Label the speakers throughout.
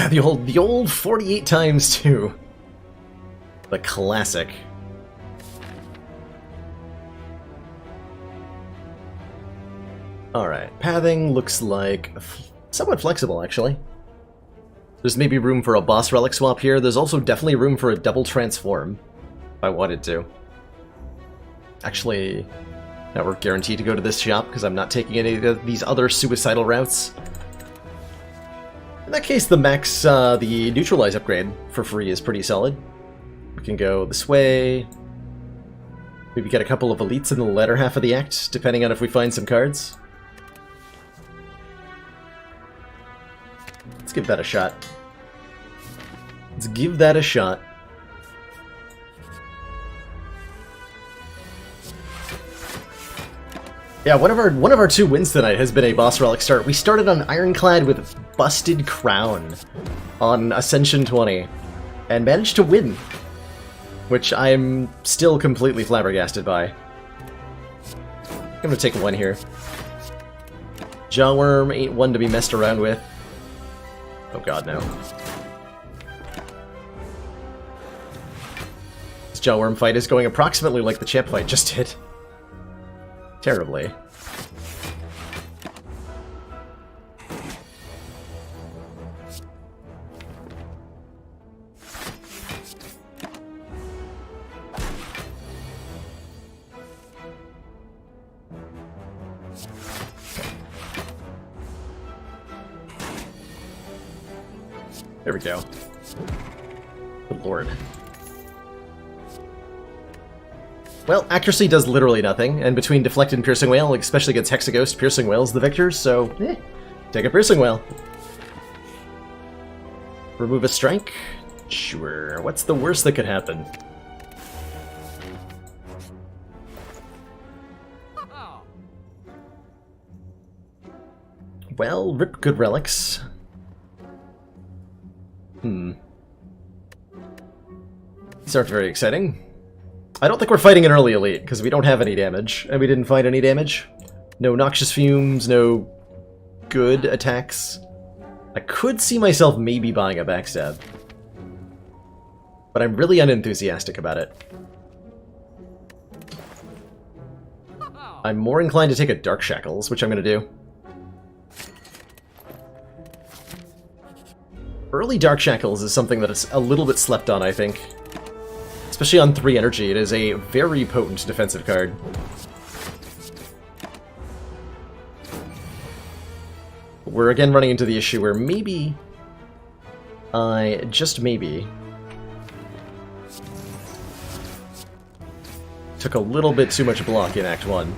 Speaker 1: Yeah, the old 48 times 2. The classic. Alright, pathing looks like somewhat flexible, actually. There's maybe room for a boss relic swap here. There's also definitely room for a double transform, if I wanted to. Actually, now we're guaranteed to go to this shop, because I'm not taking any of these other suicidal routes. In that case, the max, the neutralize upgrade for free is pretty solid. We can go this way. Maybe get a couple of elites in the latter half of the act, depending on if we find some cards. Let's give that a shot. Let's give that a shot. Yeah, one of our 2 wins tonight has been a boss relic start. We started on Ironclad with Busted Crown on Ascension 20 and managed to win, which I'm still completely flabbergasted by. I'm gonna take 1 here. Jawworm ain't one to be messed around with. Oh god, no. This Jawworm fight is going approximately like the champ fight just did. Terribly. There we go. Good lord. Well, accuracy does literally nothing, and between Deflect and Piercing Whale, especially against Hexaghost, Piercing Whale's the victor, so take a Piercing Whale. Remove a strike? Sure. What's the worst that could happen? Well, rip good relics. These aren't very exciting. I don't think we're fighting an early elite, because we don't have any damage, and we didn't find any damage. No Noxious Fumes, no good attacks. I could see myself maybe buying a Backstab, but I'm really unenthusiastic about it. I'm more inclined to take a Dark Shackles, which I'm going to do. Early Dark Shackles is something that is a little bit slept on, I think. Especially on 3 energy, it is a very potent defensive card. We're again running into the issue where maybe just maybe, took a little bit too much block in Act 1.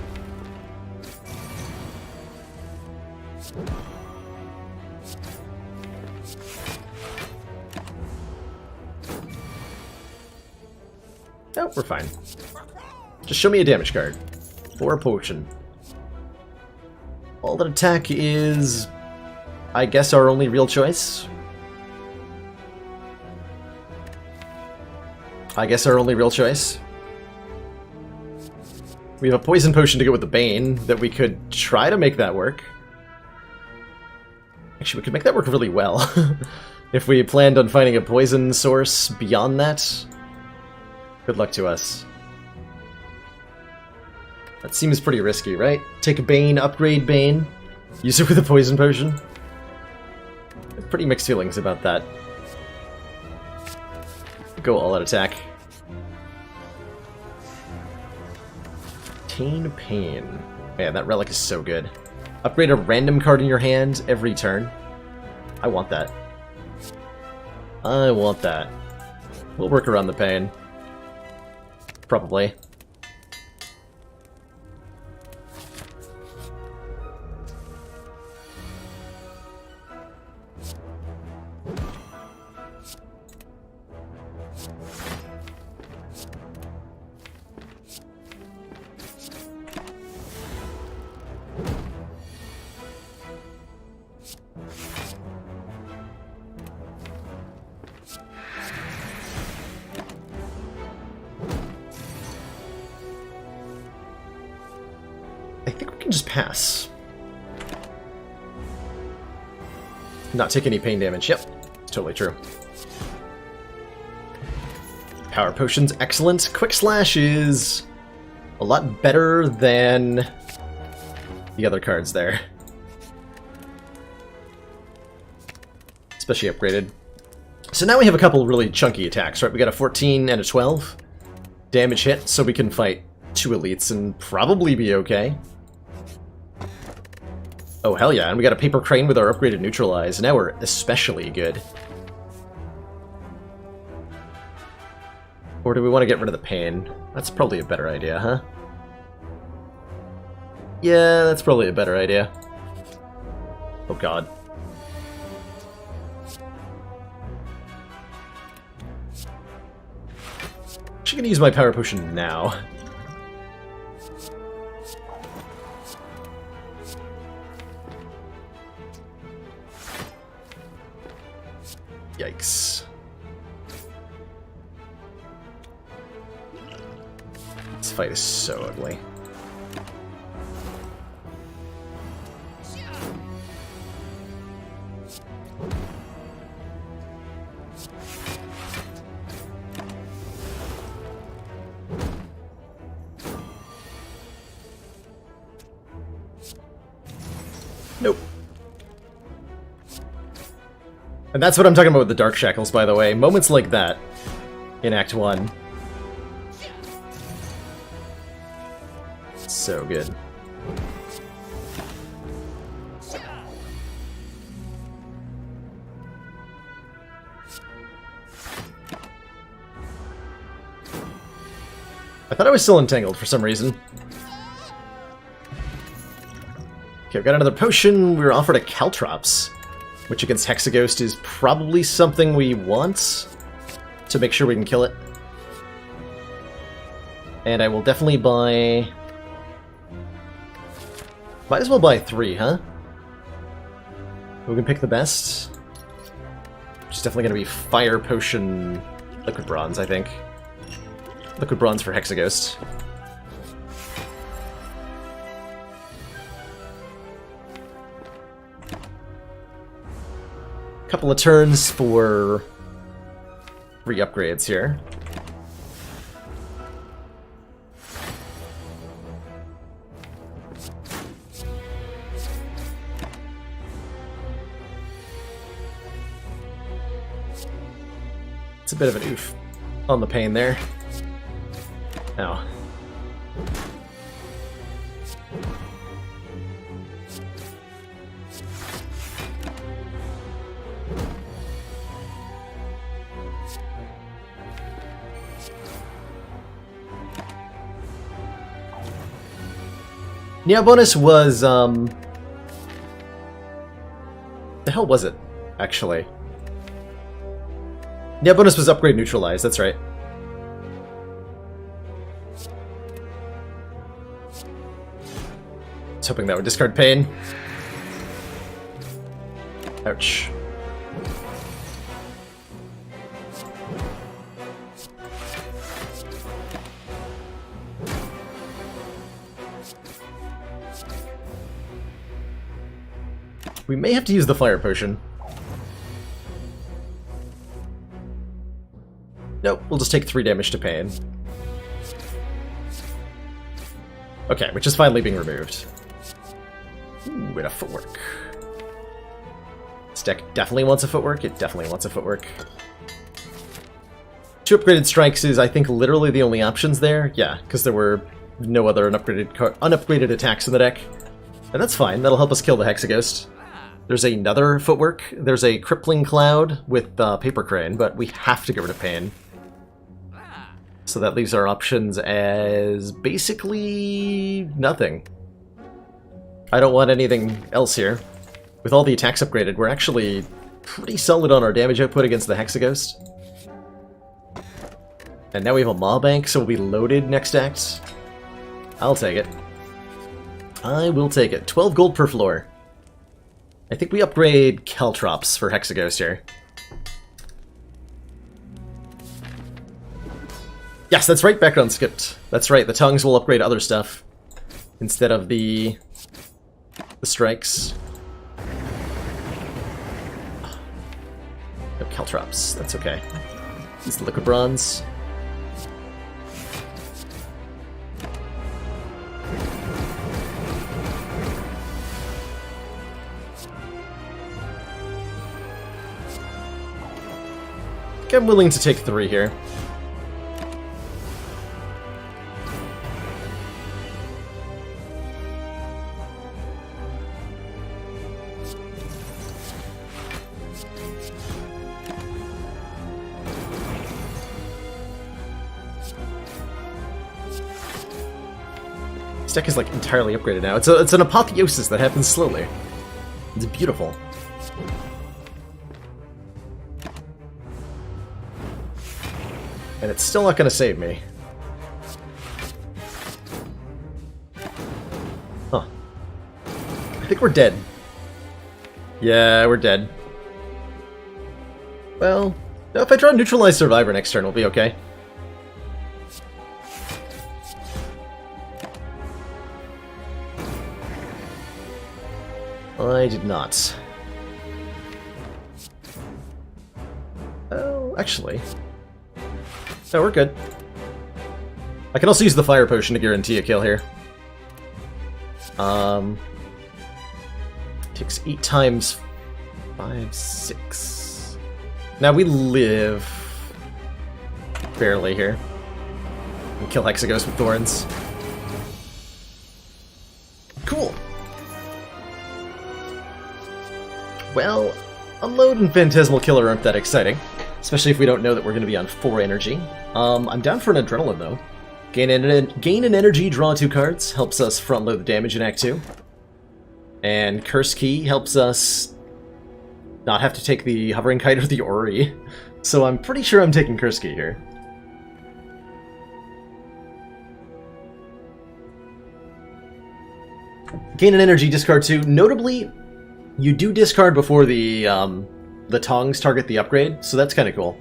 Speaker 1: Oh, we're fine. Just show me a damage card. Or a potion. All that attack is, I guess, our only real choice. We have a poison potion to go with the Bane that we could try to make that work. Actually, we could make that work really well. If we planned on finding a poison source beyond that. Good luck to us. That seems pretty risky, right? Take a Bane, upgrade Bane, use it with a poison potion. Pretty mixed feelings about that. Go all out attack. Obtain Pain. Man, that relic is so good. Upgrade a random card in your hand every turn. I want that. I want that. We'll work around the pain. Probably. I think we can just pass. Not take any pain damage. Yep. Let's totally true. Power Potion's excellent. Quick Slash is a lot better than the other cards there. Especially upgraded. So now we have a couple really chunky attacks, right? We got a 14 and a 12 damage hit, so we can fight 2 elites and probably be okay. Oh, hell yeah, and we got a Paper Crane with our upgraded Neutralize. Now we're especially good. Or do we want to get rid of the pain? That's probably a better idea, huh? Yeah, that's probably a better idea. Oh god. Actually gonna use my Power Potion now. Yikes. This fight is so ugly. Nope. And that's what I'm talking about with the Dark Shackles, by the way. Moments like that in Act 1. So good. I thought I was still entangled for some reason. Okay, I've got another potion. We were offered a Caltrops, which against Hexaghost is probably something we want to make sure we can kill it. And I will definitely buy... Might as well buy 3, huh? We can pick the best. Which is definitely going to be Fire Potion Liquid Bronze, I think. Liquid Bronze for Hexaghost. Couple of turns for re-upgrades here. It's a bit of an oof on the pain there. Ow. Yeah, bonus was, the hell was it, actually? Yeah, bonus was Upgrade Neutralize, that's right. I was hoping that would discard pain. Ouch. We may have to use the Fire Potion. Nope, we'll just take 3 damage to pain. Okay, which is finally being removed. Ooh, and a footwork. This deck definitely wants a footwork. It definitely wants a footwork. 2 upgraded strikes is, I think, literally the only options there. Yeah, because there were no other unupgraded attacks in the deck. And that's fine, that'll help us kill the Hexaghost. There's another footwork. There's a Crippling Cloud with Paper Crane, but we have to get rid of pain. So that leaves our options as basically nothing. I don't want anything else here. With all the attacks upgraded, we're actually pretty solid on our damage output against the Hexaghost. And now we have a Maw Bank, so we'll be loaded next act. I'll take it. I will take it. 12 gold per floor. I think we upgrade Caltrops for Hexaghost here. Yes, that's right, background skipped. That's right, the tongues will upgrade other stuff instead of the strikes. No Caltrops, that's okay. Use the liquid bronze. I think I'm willing to take 3 here. This deck is like entirely upgraded now. It's an apotheosis that happens slowly. It's beautiful. And it's still not going to save me. Huh. I think we're dead. Yeah, we're dead. Well, no, if I draw Neutralize Survivor next turn, we'll be okay. I did not. Oh, actually... No, we're good. I can also use the Fire Potion to guarantee a kill here. Takes 8 times 5, 6. Now we live barely here. And kill Hexaghost with Thorns. Cool. Well, Unload and Phantasmal Killer aren't that exciting. Especially if we don't know that we're going to be on 4 energy. I'm down for an Adrenaline, though. Gain an energy, draw 2 cards. Helps us front-load the damage in Act 2. And Curse Key helps us not have to take the Hovering Kite or the Ori. So I'm pretty sure I'm taking Curse Key here. Gain an energy, discard 2. Notably, you do discard before the tongs target the upgrade, so that's kind of cool.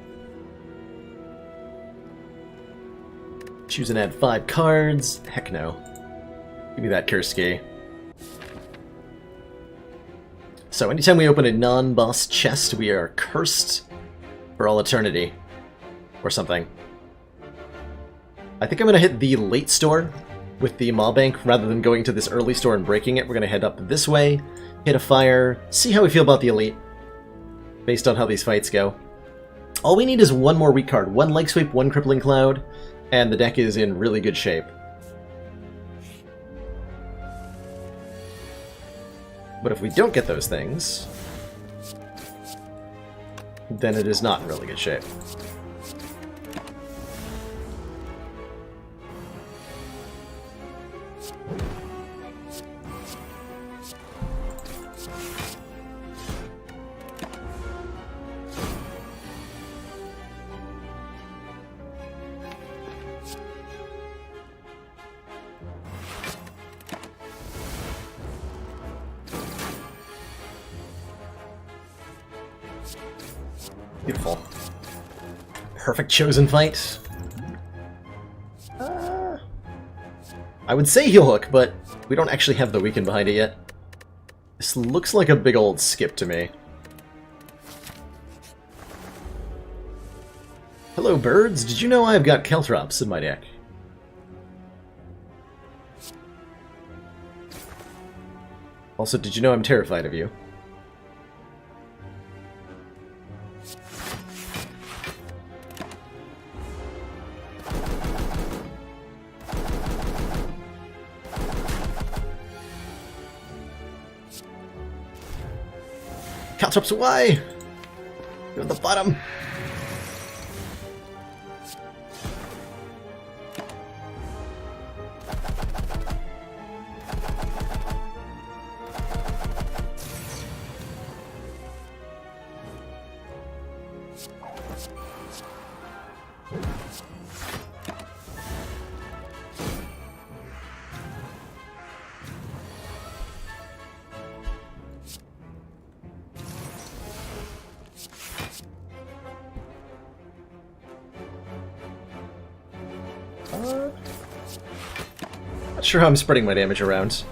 Speaker 1: Choose and add 5 cards. Heck no. Give me that Curse Key. So anytime we open a non-boss chest, we are cursed for all eternity. Or something. I think I'm going to hit the late store with the Maw Bank rather than going to this early store and breaking it. We're going to head up this way, hit a fire, see how we feel about the Elite. Based on how these fights go. All we need is 1 more weak card. 1 Leg Sweep, 1 Crippling Cloud, and the deck is in really good shape. But if we don't get those things, then it is not in really good shape. Beautiful. Perfect chosen fight. I would say Heel Hook, but we don't actually have the weaken behind it yet. This looks like a big old skip to me. Hello, birds. Did you know I've got Caltrops in my deck? Also, did you know I'm terrified of you? Caltrops away! You're at the bottom! Not sure how I'm spreading my damage around.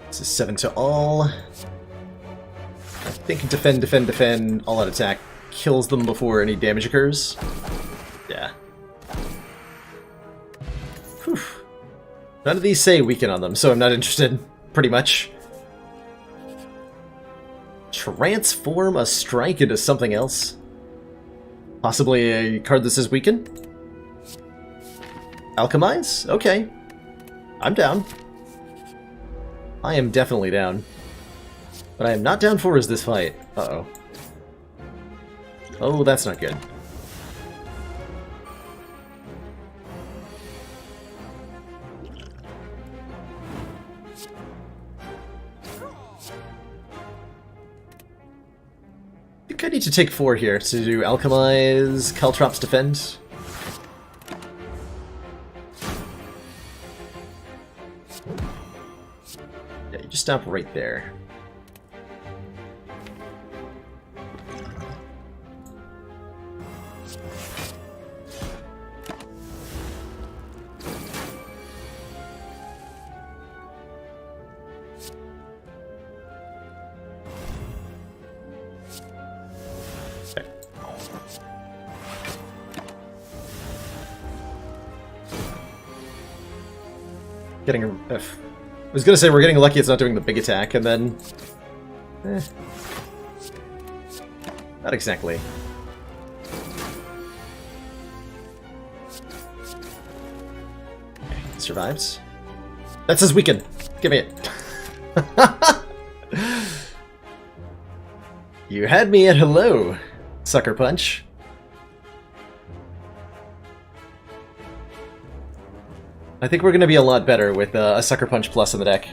Speaker 1: This is 7 to all. I think defend, defend, defend, all out attack kills them before any damage occurs. Yeah. Whew. None of these say weaken on them, so I'm not interested, pretty much. Transform a strike into something else. Possibly a card that says weaken? Alchemize? Okay. I'm down. I am definitely down. What I am not down for is this fight. Uh-oh. Oh, that's not good. I think I need to take 4 here to do Alchemize, Caltrops Defend. Yeah, you just stop right there. Getting I was gonna say we're getting lucky it's not doing the big attack, and then... Not exactly. Okay, survives. That says weaken! Give me it! You had me at hello, Sucker Punch. I think we're going to be a lot better with a Sucker Punch Plus in the deck.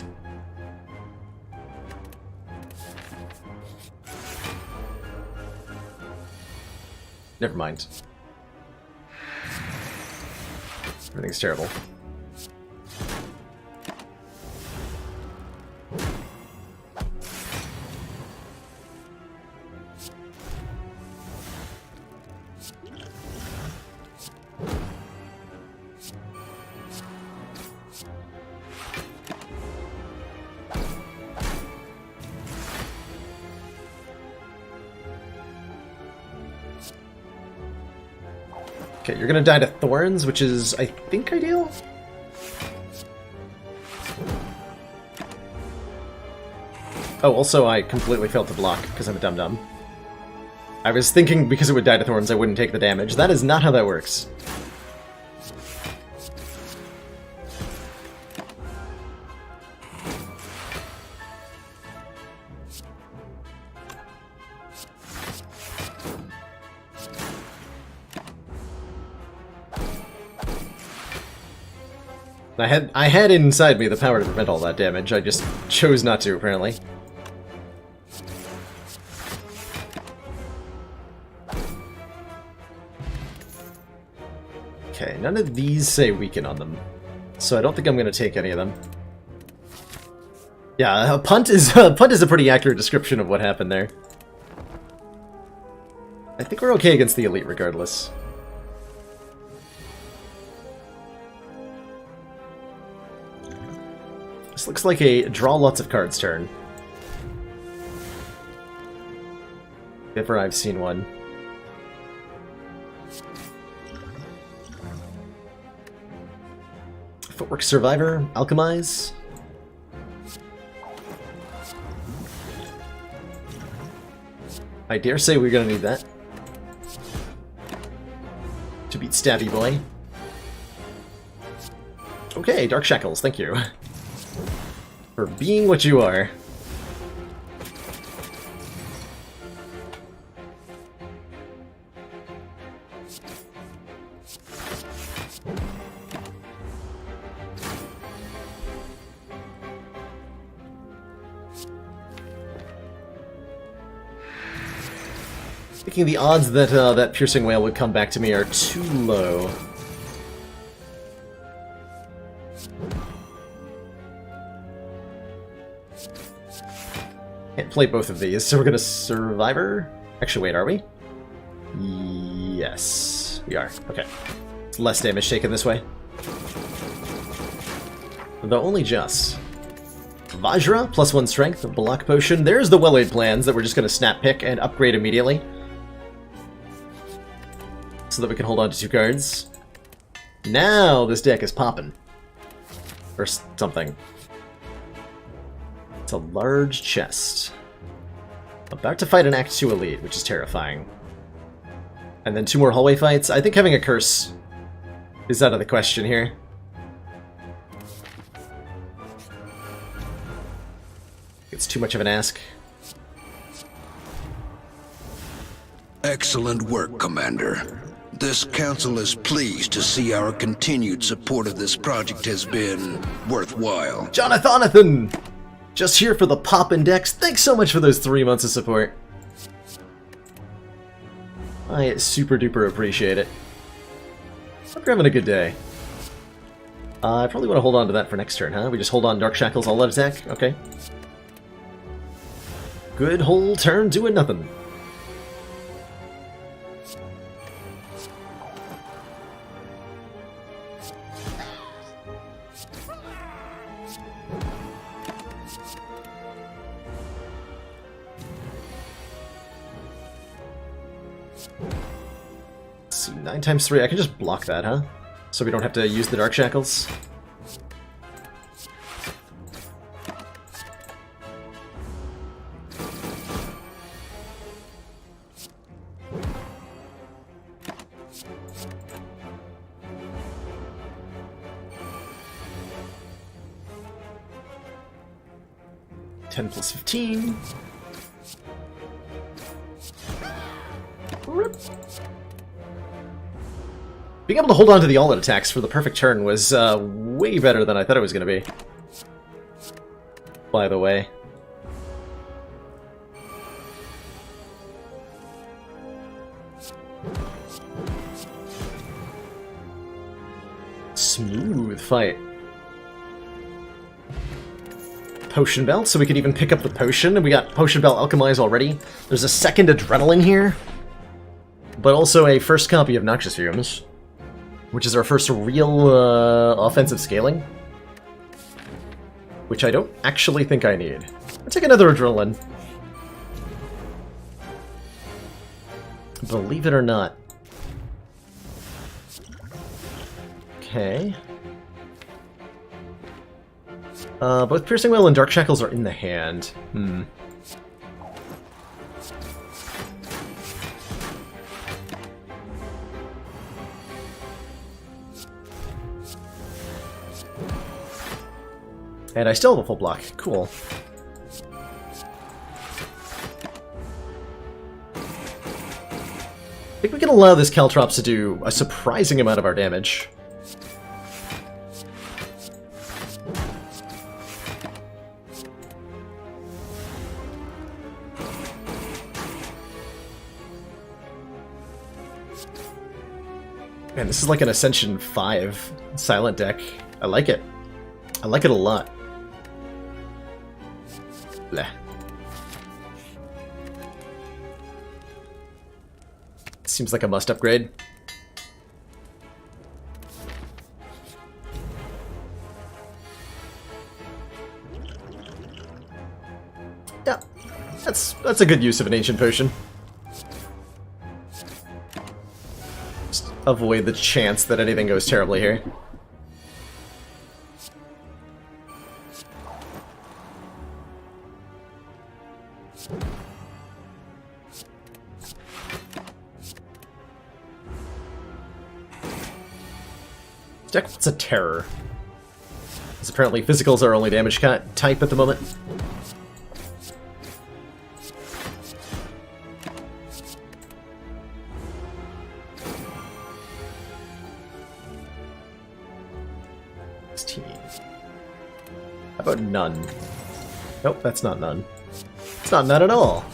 Speaker 1: Never mind. Everything's terrible. Okay, you're gonna die to Thorns, which is, I think, ideal? Oh, also, I completely failed to block, because I'm a dum-dum. I was thinking because it would die to Thorns, I wouldn't take the damage. That is not how that works. I had inside me the power to prevent all that damage, I just chose not to, apparently. Okay, none of these say weaken on them, so I don't think I'm going to take any of them. Yeah, a punt is a pretty accurate description of what happened there. I think we're okay against the elite regardless. This looks like a draw lots of cards turn. If ever I've seen one. Footwork Survivor, Alchemize. I dare say we're gonna need that. To beat Stabby Boy. Okay, Dark Shackles, thank you. For being what you are. Thinking the odds that that Piercing Whale would come back to me are too low. Can't play both of these, so we're gonna Survivor? Actually, wait, are we? Yes, we are. Okay. It's less damage taken this way. Though only just. Vajra, +1 strength, block potion. There's the well-laid plans that we're just going to snap pick and upgrade immediately. So that we can hold on to 2 cards. Now this deck is popping. Or something. It's a large chest. About to fight an Act 2 Elite, which is terrifying. And then 2 more hallway fights. I think having a curse is out of the question here. It's too much of an ask.
Speaker 2: Excellent work, Commander. This council is pleased to see our continued support of this project has been worthwhile.
Speaker 1: Jonathan! Just here for the pop index. Thanks so much for those 3 months of support. I super duper appreciate it. Hope you're having a good day. I probably want to hold on to that for next turn, huh? We just hold on Dark Shackles all out attack? Okay. Good whole turn doing nothing. Let's see, 9 times 3. I can just block that, huh? So we don't have to use the Dark Shackles. +15. Rip. Being able to hold on to the all-out attacks for the perfect turn was way better than I thought it was going to be. By the way. Smooth fight. Potion Belt, so we could even pick up the potion, and we got Potion Belt Alchemize already. There's a second Adrenaline here, but also a first copy of Noxious Fumes, which is our first real offensive scaling, which I don't actually think I need. I'll take another Adrenaline. Believe it or not. Okay. Both Piercing Will and Dark Shackles are in the hand. And I still have a full block. Cool. I think we can allow this Caltrops to do a surprising amount of our damage. Man, this is like an Ascension 5 silent deck. I like it. I like it a lot. Bleh. Seems like a must upgrade. Yeah, that's a good use of an Ancient Potion. Just avoid the chance that anything goes terribly here. Deck wants a Terror. Because apparently physicals are only damage type at the moment. How about none? Nope, that's not none. It's not none at all.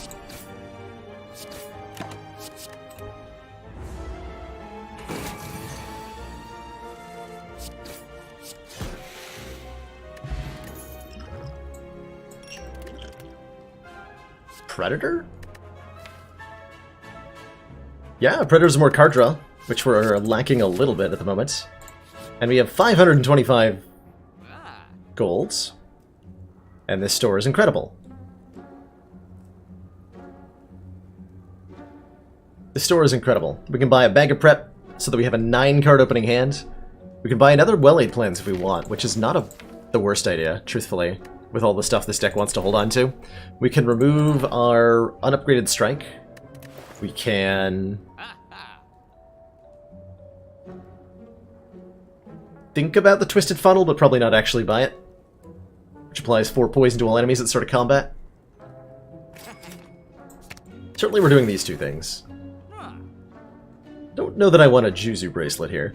Speaker 1: Predator? Yeah, Predator's more card draw, which we're lacking a little bit at the moment. And we have 525 golds. And this store is incredible. This store is incredible. We can buy a bag of prep so that we have a 9-card opening hand. We can buy another well-laid plans if we want, which is not the worst idea, truthfully, with all the stuff this deck wants to hold on to. We can remove our unupgraded strike. We can think about the Twisted Funnel, but probably not actually buy it. Which applies 4 poison to all enemies at the start of combat. Certainly we're doing these two things. Don't know that I want a Juzu bracelet here.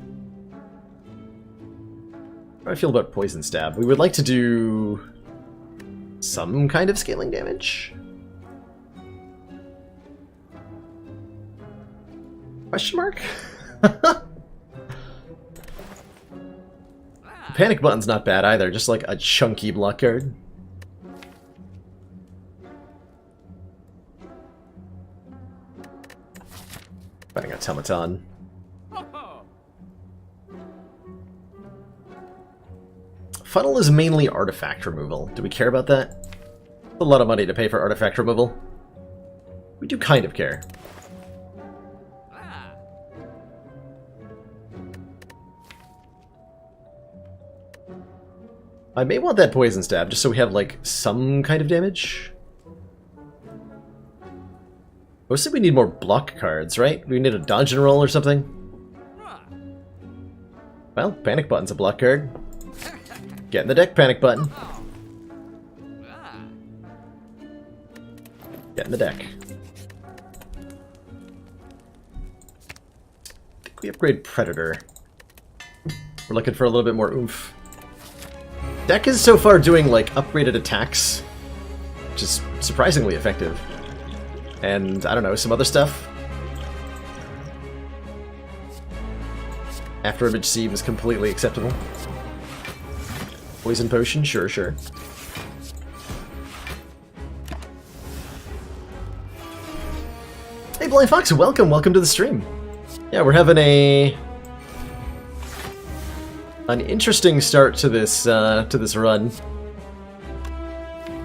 Speaker 1: How do I feel about Poison Stab? We would like to do some kind of scaling damage. Question mark? Panic Button's not bad either, just like a chunky block card. Fighting Automaton. Funnel is mainly artifact removal. Do we care about that? A lot of money to pay for artifact removal. We do kind of care. I may want that Poison Stab, just so we have, like, some kind of damage. Mostly we need more block cards, right? We need a dodge and roll or something. Well, Panic Button's a block card. Get in the deck, Panic Button. Get in the deck. I think we upgrade Predator. We're looking for a little bit more oomph. Deck is so far doing, like, upgraded attacks, which is surprisingly effective. And, I don't know, some other stuff. After Image seems completely acceptable. Poison Potion? Sure, sure. Hey, Blind Fox, welcome to the stream. Yeah, we're having an interesting start to this run.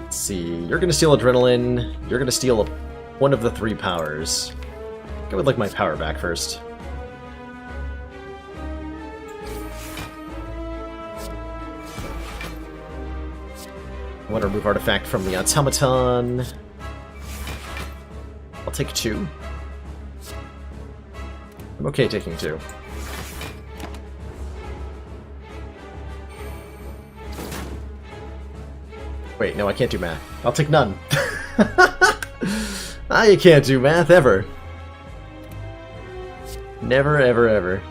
Speaker 1: Let's see, you're gonna steal Adrenaline, you're gonna steal one of the 3 powers. I would like my power back first. I want to remove artifact from the Automaton. I'll take 2. I'm okay taking 2. Wait, no, I can't do math. I'll take none. You can't do math, ever. Never, ever, ever.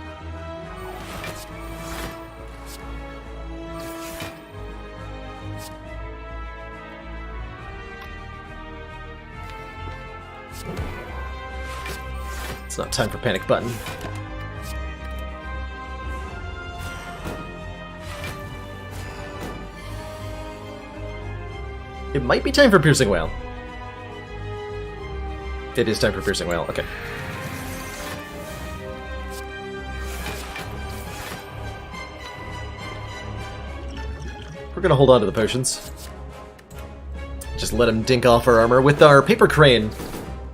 Speaker 1: It's not time for Panic Button. It might be time for Piercing Wail. It is time for Piercing Wail, okay. We're gonna hold on to the potions. Just let him dink off our armor. With our Paper Crane,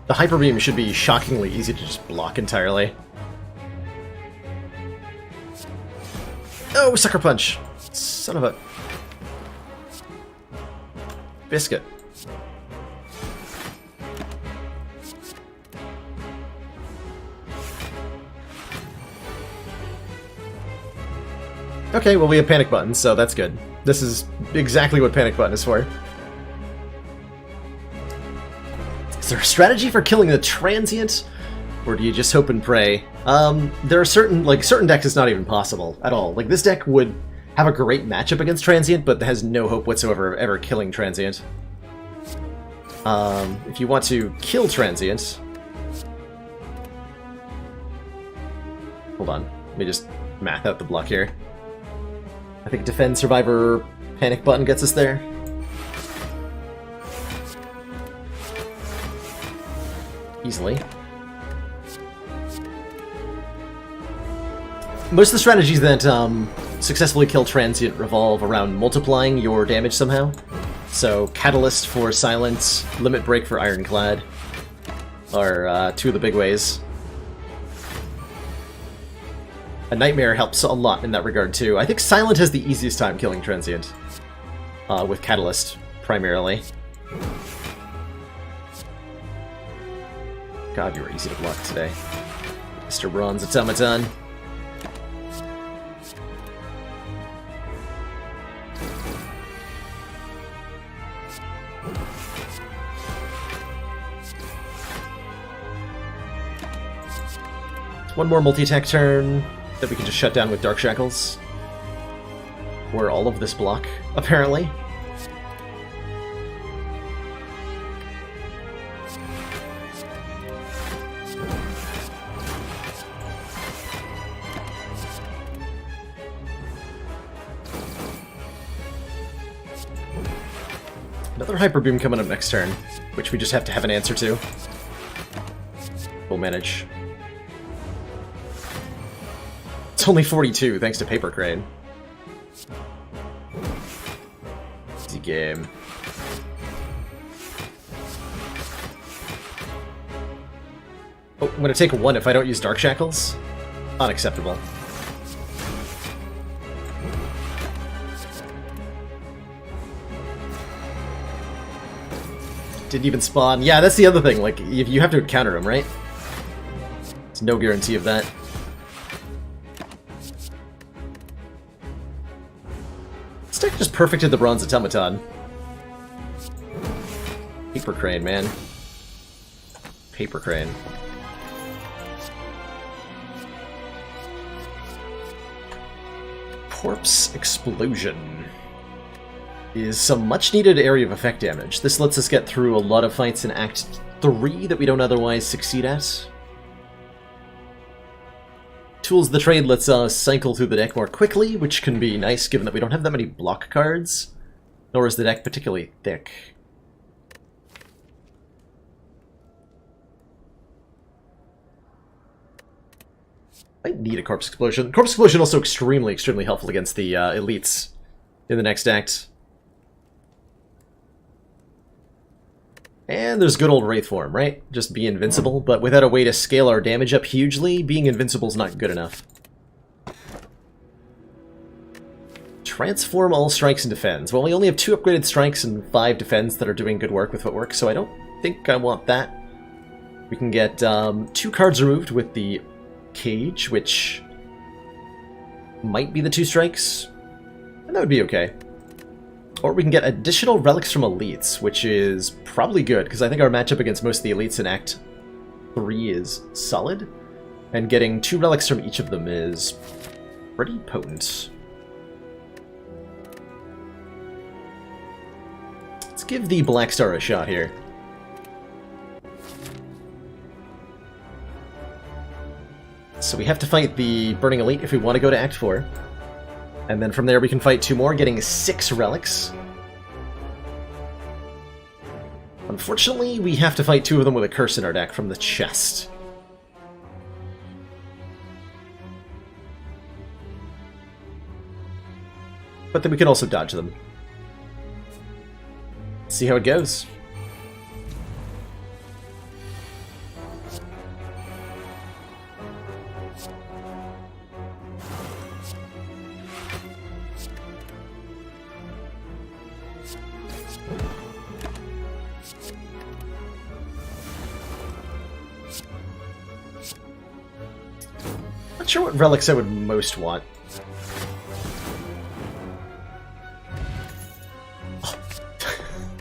Speaker 1: the Hyper Beam should be shockingly easy to just block entirely. Oh, Sucker Punch! Son of a... biscuit. Okay, well we have Panic Button, so that's good. This is exactly what Panic Button is for. Is there a strategy for killing the Transient? Or do you just hope and pray? There are certain decks it's not even possible at all. Like, this deck would have a great matchup against Transient, but has no hope whatsoever of ever killing Transient. If you want to kill Transient... Hold on, let me just math out the block here. I think Defend, Survivor, Panic Button gets us there. Easily. Most of the strategies that successfully kill Transient revolve around multiplying your damage somehow. So Catalyst for Silence, Limit Break for Ironclad are two of the big ways. A Nightmare helps a lot in that regard too. I think Silent has the easiest time killing Transient, with Catalyst primarily. God, you were easy to block today, Mr. Bronze Automaton. One more multi-attack turn that we can just shut down with Dark Shackles. Or all of this block, apparently. Another Hyper Beam coming up next turn, which we just have to have an answer to. We'll manage. It's only 42, thanks to Paper Crane. Easy game. Oh, I'm gonna take 1 if I don't use Dark Shackles? Unacceptable. Didn't even spawn. Yeah, that's the other thing, like, you have to counter him, right? There's no guarantee of that. This deck just perfected the Bronze Automaton. Paper Crane, man. Paper Crane. Corpse Explosion is some much-needed area of effect damage. This lets us get through a lot of fights in Act 3 that we don't otherwise succeed at. Tools of the Trade lets us cycle through the deck more quickly, which can be nice given that we don't have that many block cards, nor is the deck particularly thick. I need a Corpse Explosion. Corpse Explosion also extremely helpful against the elites in the next act. And there's good old Wraith form, right? Just be invincible, but without a way to scale our damage up hugely, being invincible is not good enough. Transform all strikes and defends. Well, we only have 2 upgraded strikes and 5 defends that are doing good work with footwork, so I don't think I want that. We can get 2 cards removed with the Cage, which might be the 2 strikes, and that would be okay. Or we can get additional relics from elites, which is probably good, because I think our matchup against most of the elites in Act 3 is solid, and getting 2 relics from each of them is pretty potent. Let's give the Black Star a shot here. So we have to fight the Burning Elite if we want to go to Act 4. And then from there we can fight 2 more, getting 6 relics. Unfortunately, we have to fight 2 of them with a curse in our deck from the chest. But then we can also dodge them. See how it goes. Not sure what relics I would most want.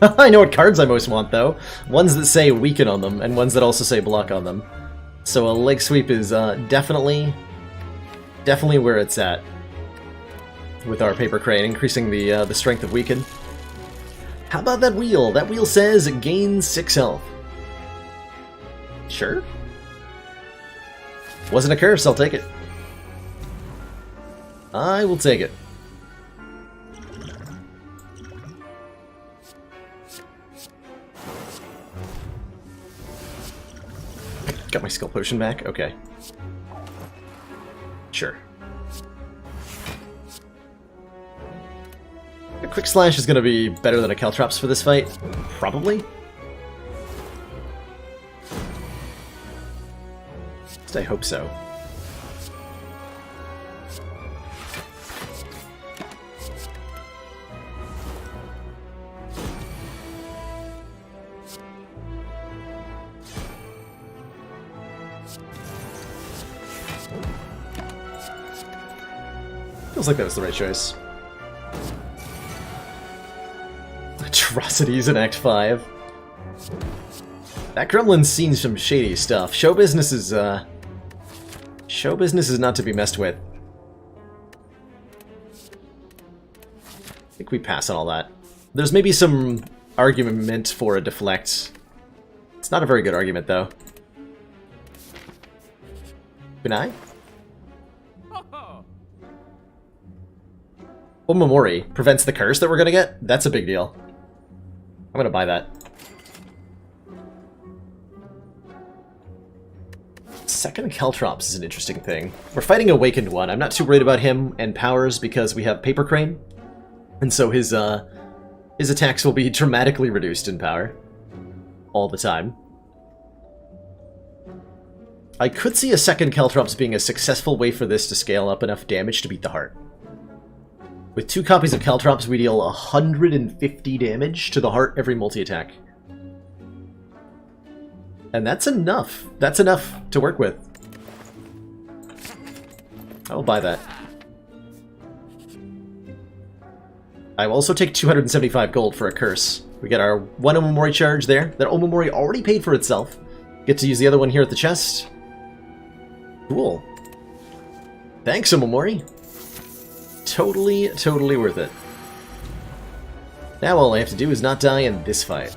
Speaker 1: I know what cards I most want, though. Ones that say weaken on them, and ones that also say block on them. So a leg sweep is definitely where it's at with our Paper Crane, increasing the strength of weaken. How about that wheel? That wheel says it gains 6 health. Sure. Wasn't a curse, I'll take it. I will take it. Got my skill potion back? Okay. Sure. Quick Slash is going to be better than a Caltrops for this fight. Probably. At least I hope so. Feels like that was the right choice. Atrocities in Act 5. That gremlin's seen some shady stuff. Show business is not to be messed with. I think we pass on all that. There's maybe some argument for a deflect. It's not a very good argument, though. Kunai? Omamori prevents the curse that we're gonna get? That's a big deal. I'm gonna buy that. Second Caltrops is an interesting thing. We're fighting Awakened one. I'm not too worried about him and powers because we have Paper Crane. And so his attacks will be dramatically reduced in power. All the time. I could see a second Caltrops being a successful way for this to scale up enough damage to beat the heart. With 2 copies of Caltrops, we deal 150 damage to the heart every multi-attack. And that's enough. That's enough to work with. I will buy that. I will also take 275 gold for a curse. We get our 1 Omamori charge there. That Omamori already paid for itself. Get to use the other one here at the chest. Cool. Thanks, Omamori. Totally, totally worth it. Now all I have to do is not die in this fight.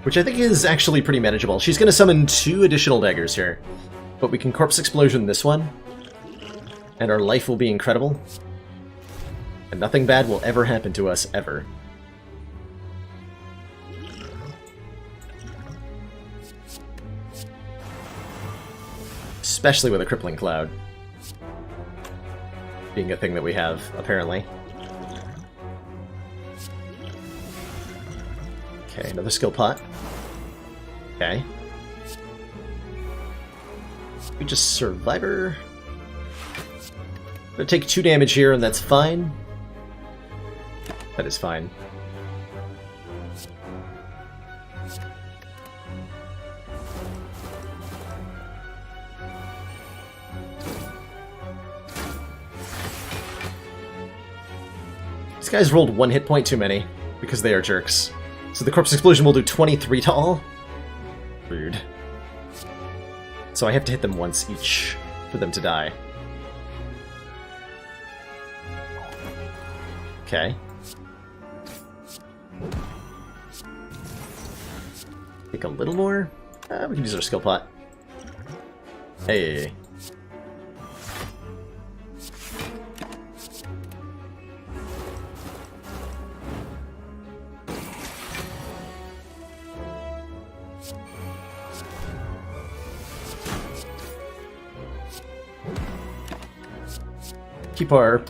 Speaker 1: Which I think is actually pretty manageable. She's going to summon 2 additional daggers here. But we can Corpse Explosion this one. And our life will be incredible. And nothing bad will ever happen to us, ever. Especially with a Crippling Cloud. Being a thing that we have, apparently. Okay, another skill pot. Okay. We just Survivor. Gonna take 2 damage here, and that's fine. That is fine. These guys rolled 1 hit point too many, because they are jerks. So the Corpse Explosion will do 23 to all? Rude. So I have to hit them once each for them to die. Okay. Take a little more? We can use our skill pot. Hey. Keep our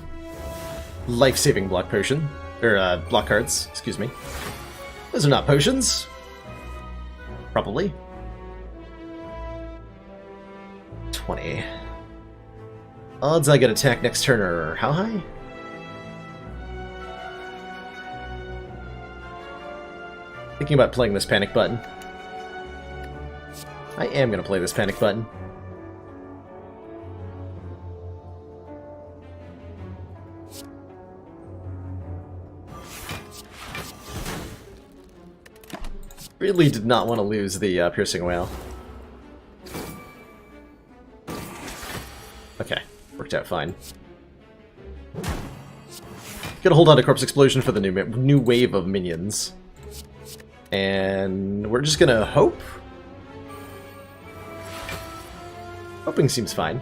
Speaker 1: life-saving block potion. Or, block cards, excuse me. Those are not potions. Probably. 20. Odds I get attack next turn are how high? Thinking about playing this panic button. I am gonna play this panic button. Really did not want to lose the Piercing Whale. Okay, worked out fine. Gotta hold on to Corpse Explosion for the new wave of minions. And we're just gonna hope? Hoping seems fine.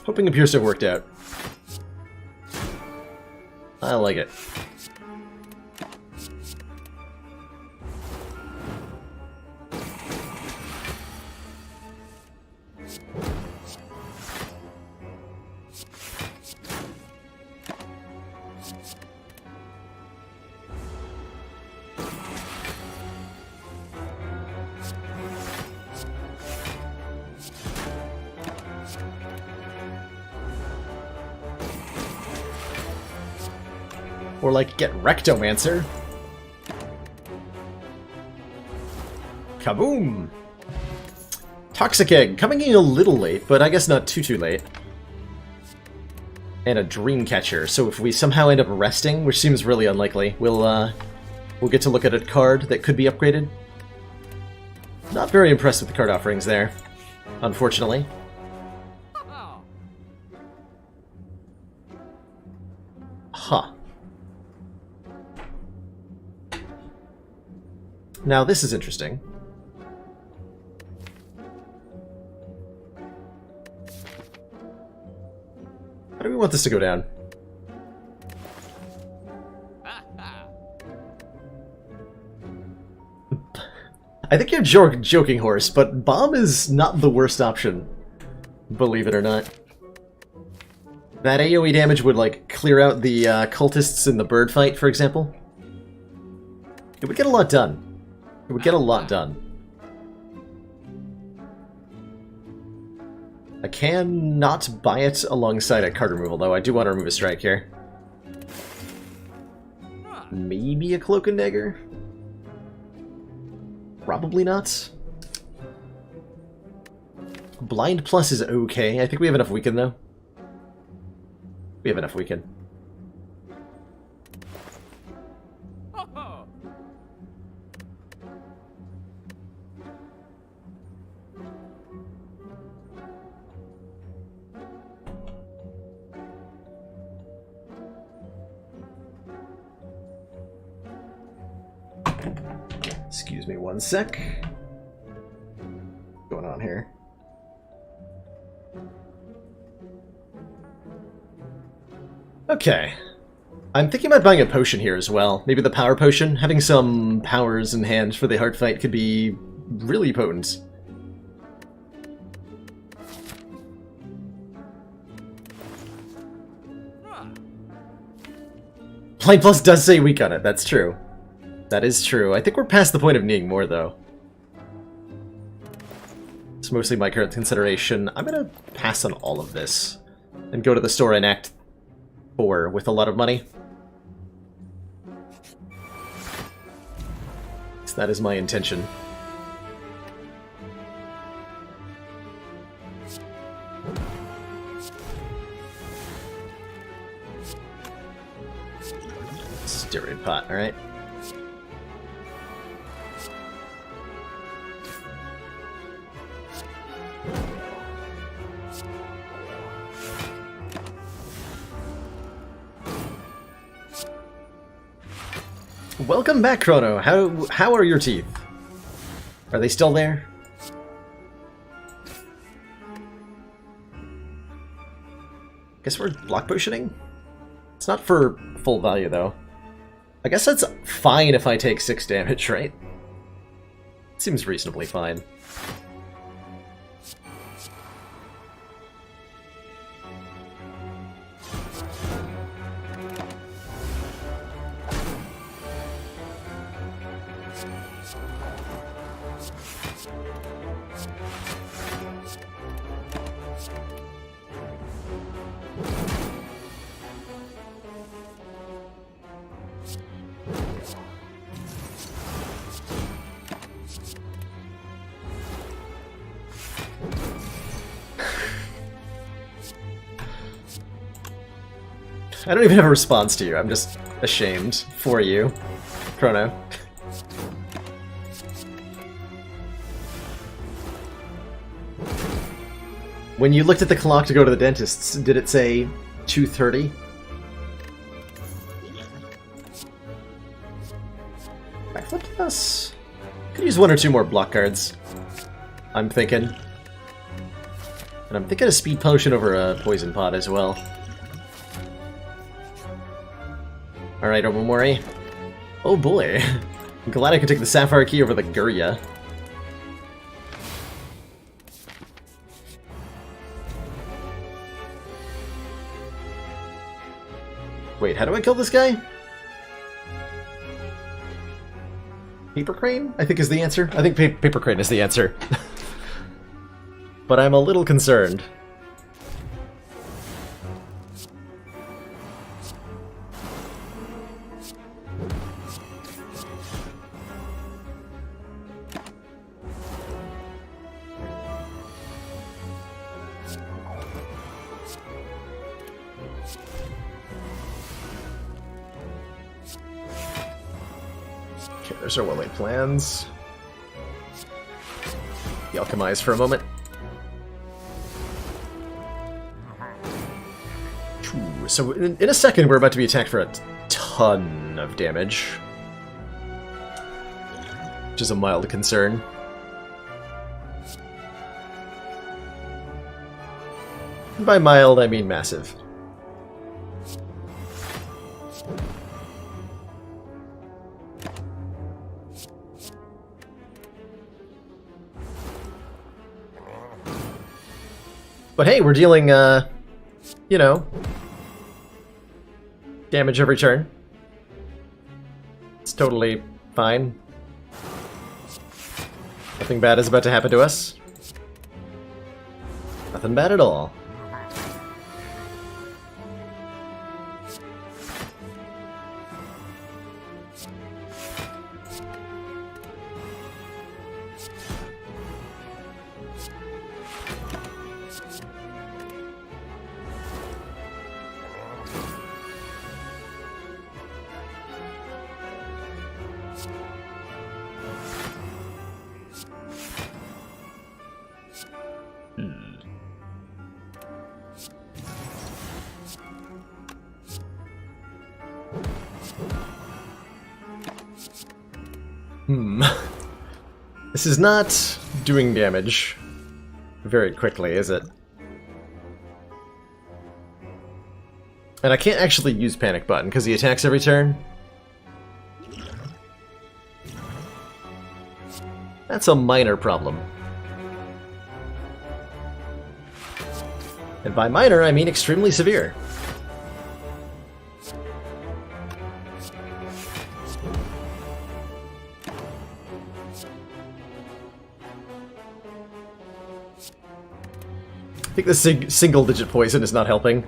Speaker 1: Hoping appears to have worked out. I like it. Or like, get Rectomancer. Kaboom! Toxic Egg, coming in a little late, but I guess not too late. And a Dreamcatcher, so if we somehow end up resting, which seems really unlikely, we'll get to look at a card that could be upgraded. Not very impressed with the card offerings there, unfortunately. Huh. Now this is interesting. How do we want this to go down? I think you're joking, Horse, but Bomb is not the worst option. Believe it or not. That AoE damage would, like, clear out the cultists in the bird fight, for example. It would get a lot done. It would get a lot done. I can not buy it alongside a card removal, though. I do want to remove a strike here. Maybe a Cloak and Dagger? Probably not. Blind Plus is okay. I think we have enough Weaken, though. We have enough Weaken. Excuse me one sec. What's going on here? Okay. I'm thinking about buying a potion here as well. Maybe the power potion. Having some powers in hand for the hard fight could be really potent. Blind Plus does say weak on it, that's true. That is true. I think we're past the point of needing more, though. It's mostly my current consideration. I'm gonna pass on all of this and go to the store in Act 4 with a lot of money. So that is my intention. Steroid pot, alright. Welcome back, Chrono. How are your teeth? Are they still there? Guess we're block potioning? It's not for full value, though. I guess that's fine if I take 6 damage, right? Seems reasonably fine. I don't even have a response to you. I'm just ashamed for you, Chrono. When you looked at the clock to go to the dentist's, did it say 2:30? Backflip plus? Could use 1 or 2 more block cards, I'm thinking. And I'm thinking a speed potion over a poison pot as well. Alright, Omamori. Oh boy. I'm glad I could take the Sapphire Key over the Gurya. Wait, how do I kill this guy? Paper Crane, I think is the answer. I think Paper Crane is the answer. But I'm a little concerned. Okay, there's our well-laid plans. The alchemize for a moment. So in a second, we're about to be attacked for a ton of damage, which is a mild concern. And by mild, I mean massive. But hey, we're dealing, you know, damage every turn. It's totally fine. Nothing bad is about to happen to us. Nothing bad at all. This is not doing damage very quickly, is it? And I can't actually use Panic Button because he attacks every turn. That's a minor problem. And by minor, I mean extremely severe. I think the single-digit poison is not helping.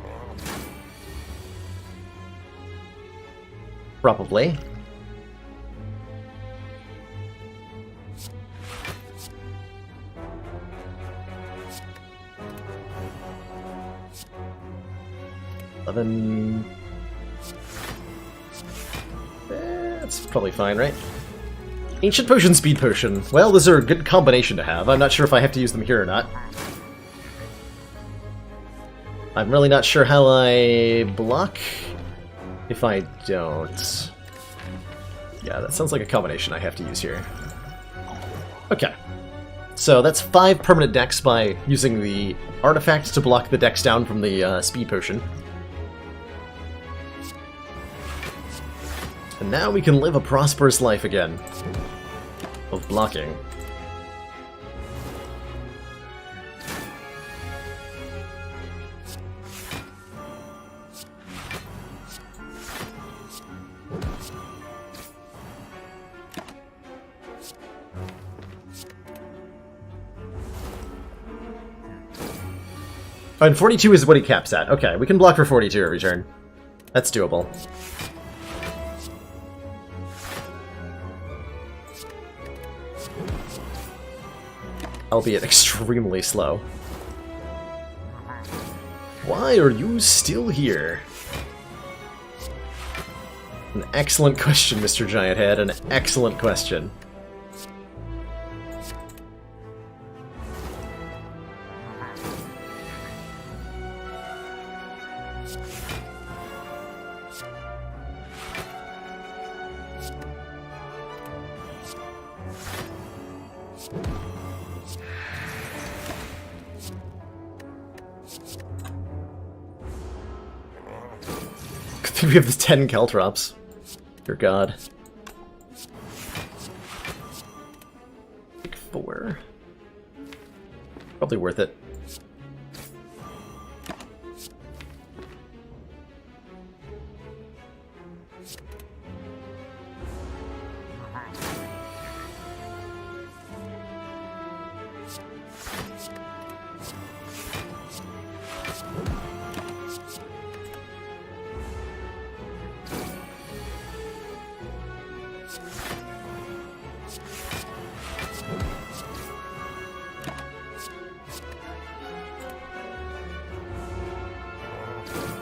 Speaker 1: Probably. That's probably fine, right? Ancient Potion, Speed Potion. Well, those are a good combination to have. I'm not sure if I have to use them here or not. I'm really not sure how I block if I don't. Yeah, that sounds like a combination I have to use here. Okay. So that's 5 permanent decks by using the artifact to block the decks down from the speed potion. And now we can live a prosperous life again. Of blocking. And 42 is what he caps at. Okay, we can block for 42 every turn. That's doable. Albeit extremely slow. Why are you still here? An excellent question, Mr. Giant Head. An excellent question. think we have the 10 Caltrops. Dear God. Take 4. Probably worth it.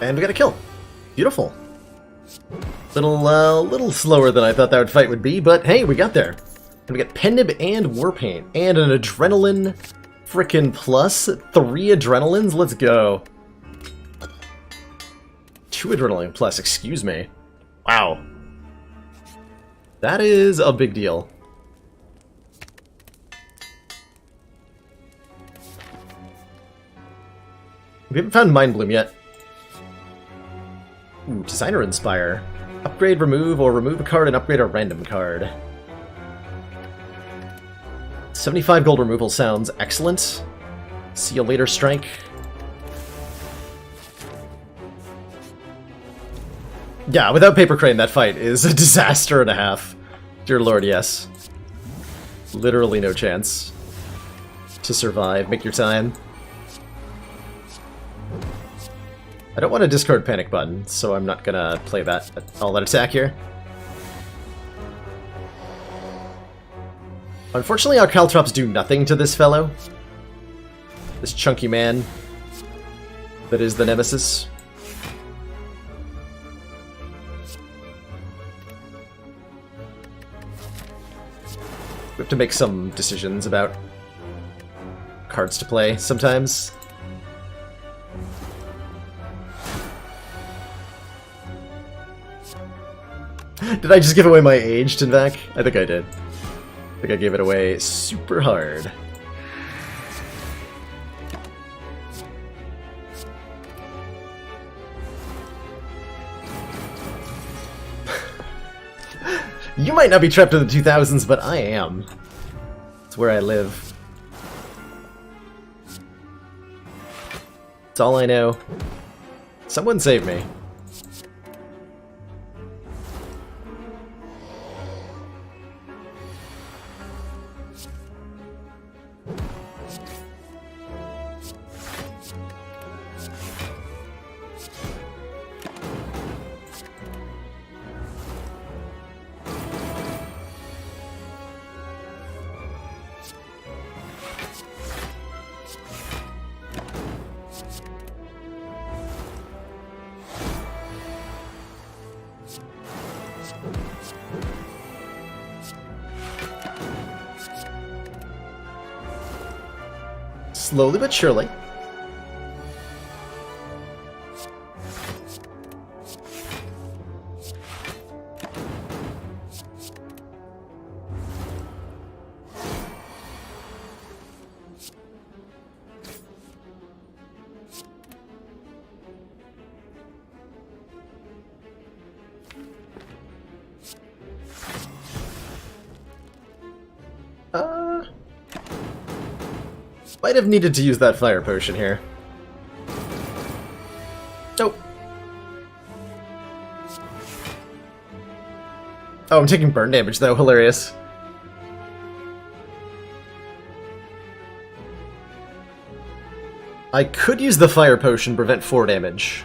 Speaker 1: And we got a kill. Beautiful. Little slower than I thought that fight would be, but hey, we got there. And we got Pennib and Warpaint, and an Adrenaline frickin' plus. 3 Adrenalines, let's go. 2 Adrenaline plus, excuse me. Wow. That is a big deal. We haven't found Mind Bloom yet. Ooh, Designer Inspire. Upgrade, remove, or remove a card and upgrade a random card. 75 gold removal sounds excellent. See you later, Strike. Yeah, without Paper Crane, that fight is a disaster and a half. Dear Lord, yes. Literally no chance to survive. Make your time. I don't want to discard Panic Button, so I'm not gonna play that all that attack here. Unfortunately, our Caltrops do nothing to this fellow. This chunky man that is the Nemesis. We have to make some decisions about cards to play sometimes. Did I just give away my age, Tinvac? I think I did. I think I gave it away super hard. You might not be trapped in the 2000s, but I am. It's where I live. That's all I know. Someone save me. Slowly but surely. Might have needed to use that fire potion here. Nope. Oh, I'm taking burn damage though, hilarious. I could use the fire potion, prevent 4 damage.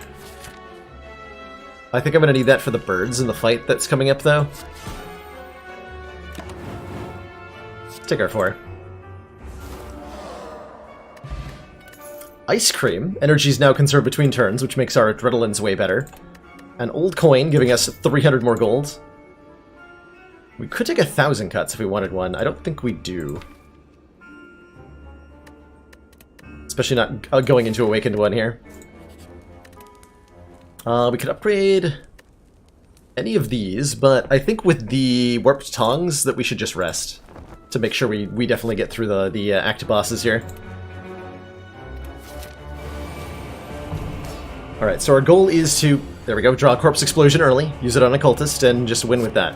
Speaker 1: I think I'm gonna need that for the birds in the fight that's coming up though. Take our 4. Ice Cream. Energy is now conserved between turns, which makes our Adrenalines way better. An old coin, giving us 300 more gold. We could take 1,000 cuts if we wanted one. I don't think we do. Especially not going into Awakened one here. We could upgrade any of these, but I think with the Warped Tongs that we should just rest. To make sure we definitely get through the act bosses here. Alright, so our goal is to There we go, draw a corpse explosion early, use it on a cultist, and just win with that.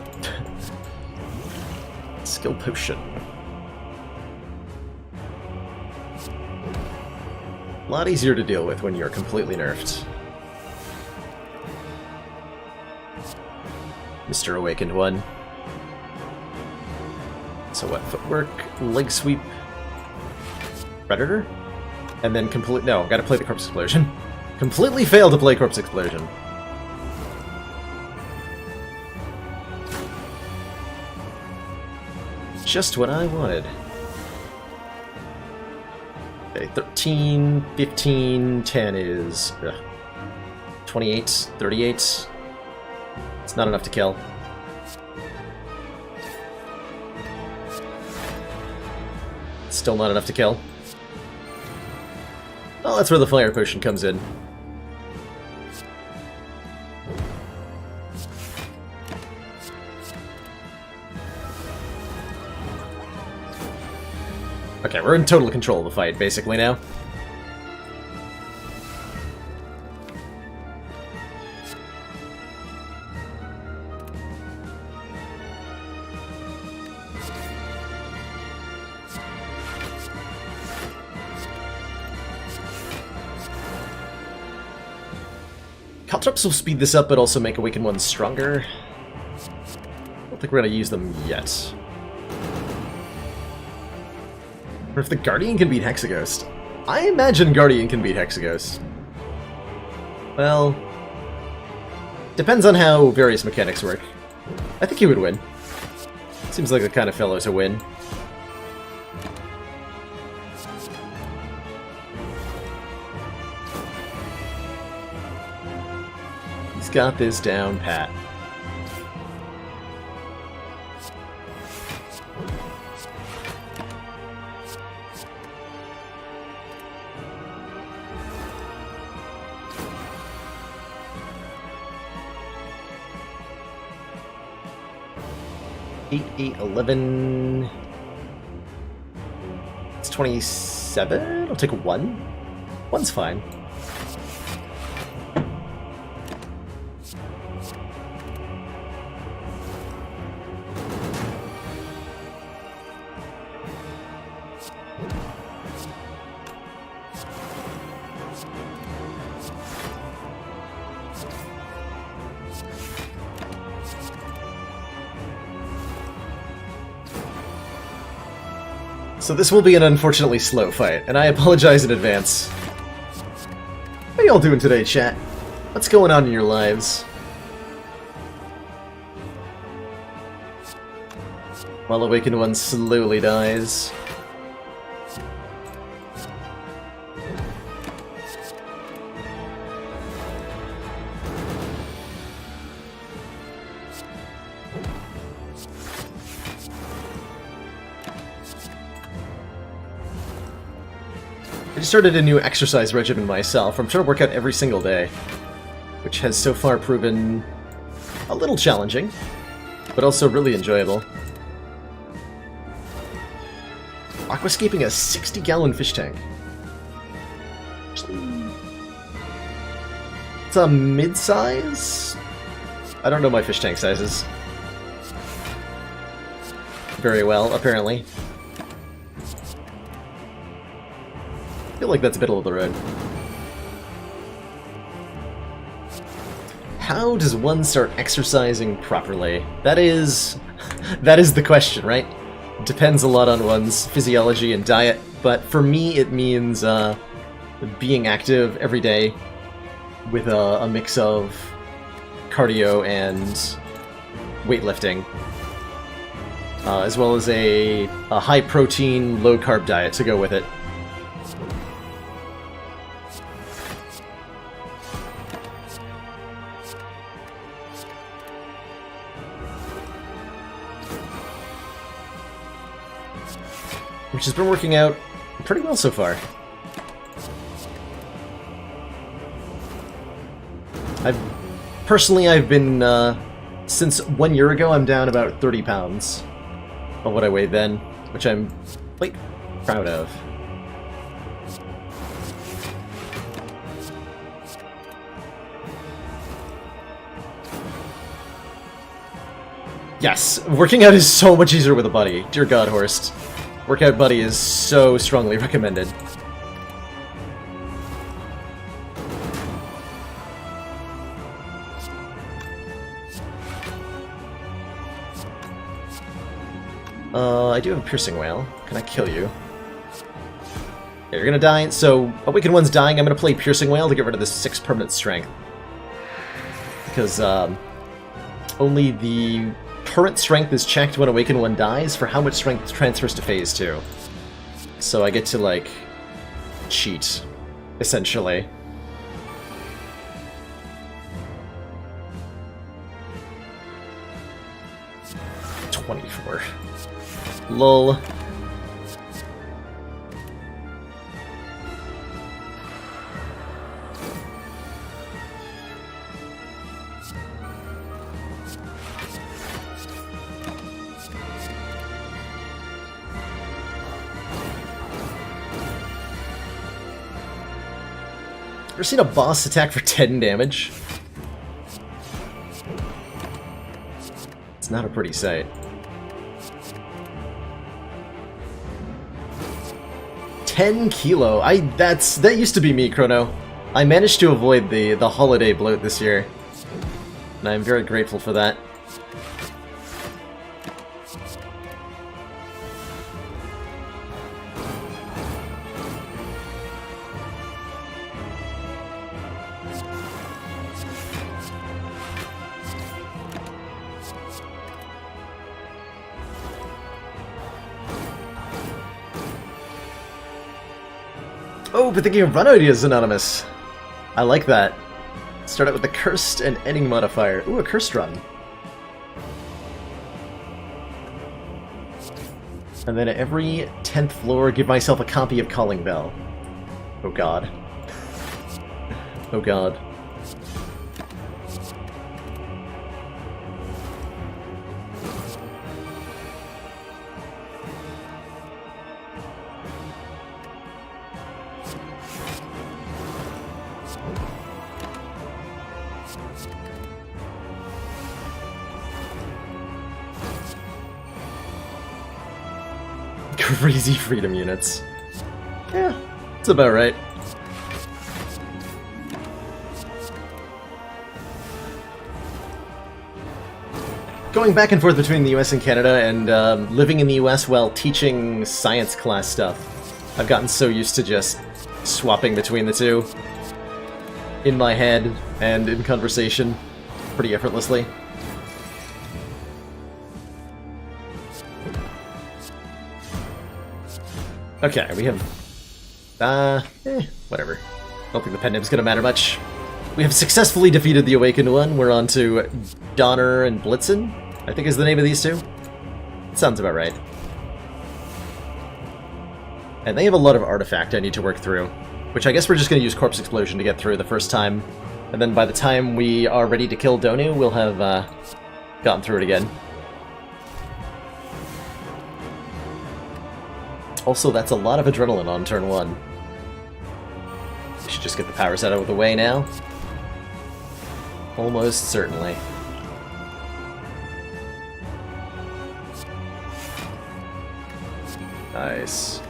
Speaker 1: Skill potion. A lot easier to deal with when you're completely nerfed. Mr. Awakened One. So what? Footwork, leg sweep, Predator? And then no, gotta play the Corpse Explosion. Completely failed to play Corpse Explosion. Just what I wanted. Okay, 13, 15, 10 is 28, 38. It's not enough to kill. Still not enough to kill. Oh, that's where the fire potion comes in. Okay, we're in total control of the fight, basically, now. Caltrops will speed this up, but also make Awakened Ones stronger. I don't think we're gonna use them yet. Or if the Guardian can beat Hexaghost. I imagine Guardian can beat Hexaghost. Well, depends on how various mechanics work. I think he would win. Seems like the kind of fellow to win. He's got this down pat. Eight, 11. It's 27. I'll take 1. 1's fine. So this will be an unfortunately slow fight, and I apologize in advance. How y'all doing today, chat? What's going on in your lives? While Awakened One slowly dies. I just started a new exercise regimen myself. I'm trying to work out every single day, which has so far proven a little challenging, but also really enjoyable. Aquascaping a 60-gallon fish tank. It's a mid-size? I don't know my fish tank sizes very well, apparently. I feel like that's middle of the road. How does one start exercising properly? That is the question, right? It depends a lot on one's physiology and diet, but for me it means being active every day with a mix of cardio and weightlifting, as well as a high-protein, low-carb diet to go with it. Which has been working out pretty well so far. I've been, since 1 year ago, I'm down about 30 pounds of what I weighed then, which I'm quite proud of. Yes, working out is so much easier with a buddy. Dear God, Horst. Workout buddy is so strongly recommended. I do have a piercing whale. Can I kill you? Yeah, you're gonna die. So, Awakened One's dying. I'm gonna play Piercing Whale to get rid of this 6 permanent strength. Because, only the current strength is checked when Awakened One dies for how much strength transfers to Phase 2. So I get to, like, cheat, essentially. Lol. Ever seen a boss attack for 10 damage? It's not a pretty sight. 10 kilo. That used to be me, Chrono. I managed to avoid the holiday bloat this year, and I'm very grateful for that. Oh, but thinking of run ideas, Anonymous. I like that. Start out with the cursed and ending modifier. Ooh, a cursed run. And then at every 10th floor, give myself a copy of Calling Bell. Oh god. Oh god. Crazy freedom units. Yeah, it's about right. Going back and forth between the US and Canada and living in the US while teaching science class stuff, I've gotten so used to just swapping between the two in my head and in conversation pretty effortlessly. Okay, we have... whatever. Don't think the pen nib's gonna matter much. We have successfully defeated the Awakened One. We're on to Donner and Blitzen, I think is the name of these two. Sounds about right. And they have a lot of artifact I need to work through, which I guess we're just gonna use Corpse Explosion to get through the first time. And then by the time we are ready to kill Donu, we'll have gotten through it again. Also, that's a lot of adrenaline on turn 1. We should just get the powers out of the way now. Almost certainly. Nice.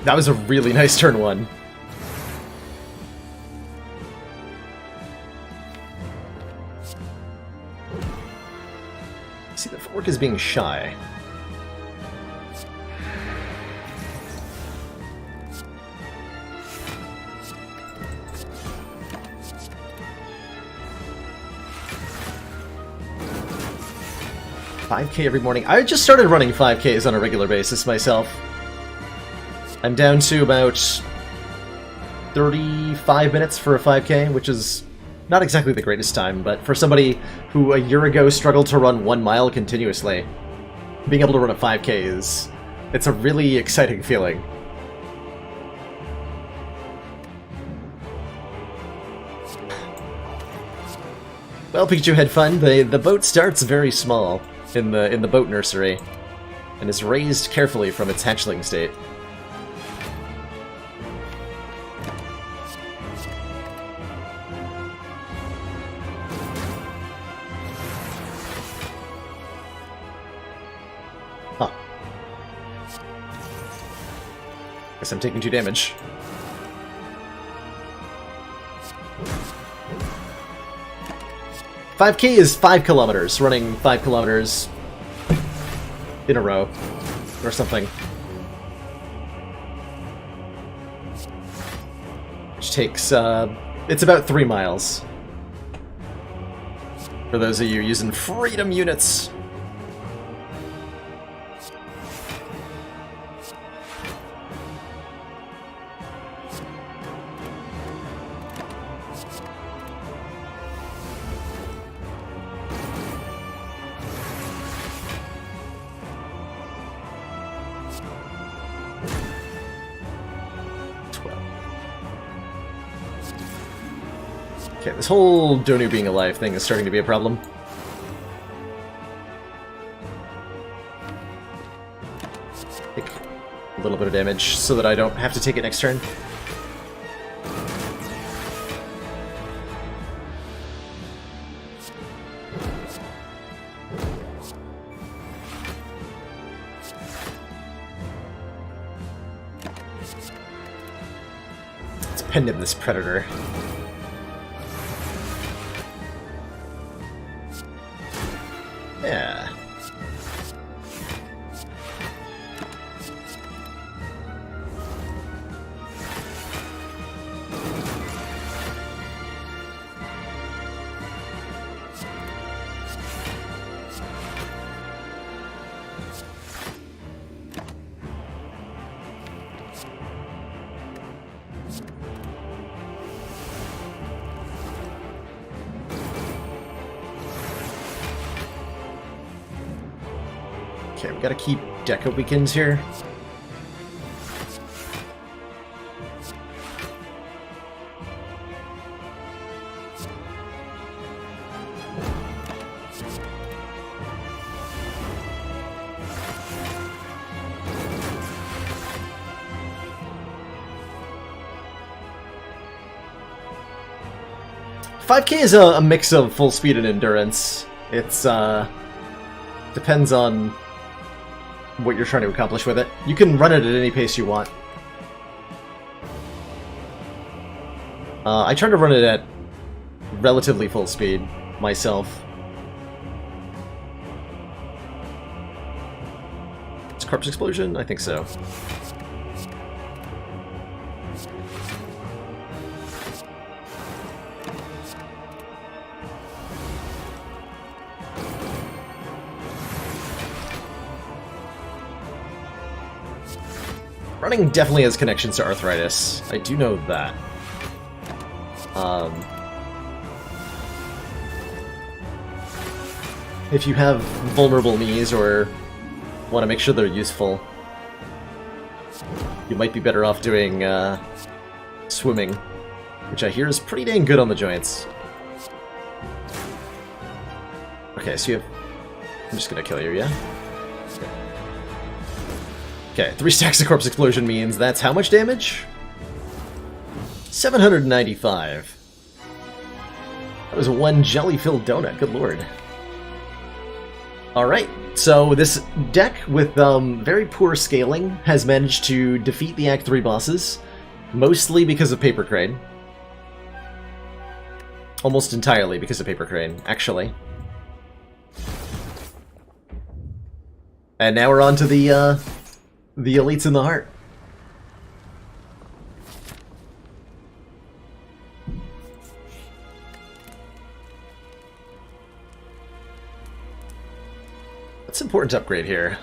Speaker 1: That was a really nice turn 1. See, the fork is being shy. $5K every morning. I just started running 5Ks on a regular basis myself. I'm down to about 35 minutes for a 5K, which is not exactly the greatest time, but for somebody who a year ago struggled to run 1 mile continuously, being able to run a 5K it's a really exciting feeling. Well, Pikachu had fun. The boat starts very small in the boat nursery, and is raised carefully from its hatchling state. Huh. Guess I'm taking 2 damage. "5K is 5 kilometers, running 5 kilometers in a row, or something. Which takes, it's about 3 miles. For those of you using freedom units. Okay, this whole Donu being alive thing is starting to be a problem. Take a little bit of damage so that I don't have to take it next turn. Let's pen in this predator. Yeah. Okay, we gotta keep Deca weekends here. "5K is a mix of full speed and endurance. It's, depends on what you're trying to accomplish with it. You can run it at any pace you want. I try to run it at relatively full speed myself. It's Corpse Explosion? I think so. Running definitely has connections to arthritis. I do know that. If you have vulnerable knees or want to make sure they're useful, you might be better off doing swimming, which I hear is pretty dang good on the joints. Okay, so you have... I'm just gonna kill you, yeah? Okay, 3 stacks of Corpse Explosion means that's how much damage? 795. That was 1 jelly-filled donut, good lord. Alright, so this deck with very poor scaling has managed to defeat the Act 3 bosses, mostly because of Paper Crane. Almost entirely because of Paper Crane, actually. And now we're on to the elites in the heart. It's important to upgrade here.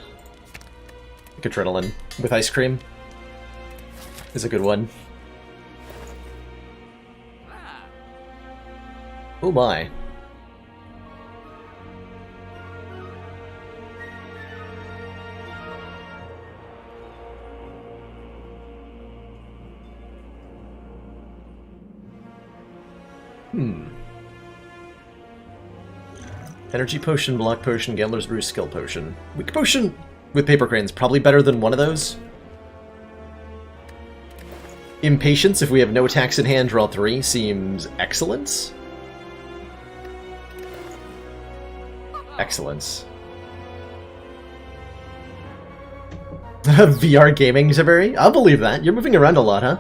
Speaker 1: Like Adrenaline with ice cream is a good one. Oh my. Energy potion, block potion, gambler's brew, skill potion. Weak potion with paper cranes, probably better than one of those. Impatience, if we have no attacks in hand, draw 3, seems excellence. Excellence. VR gaming, Zaburi? I'll believe that. You're moving around a lot, huh?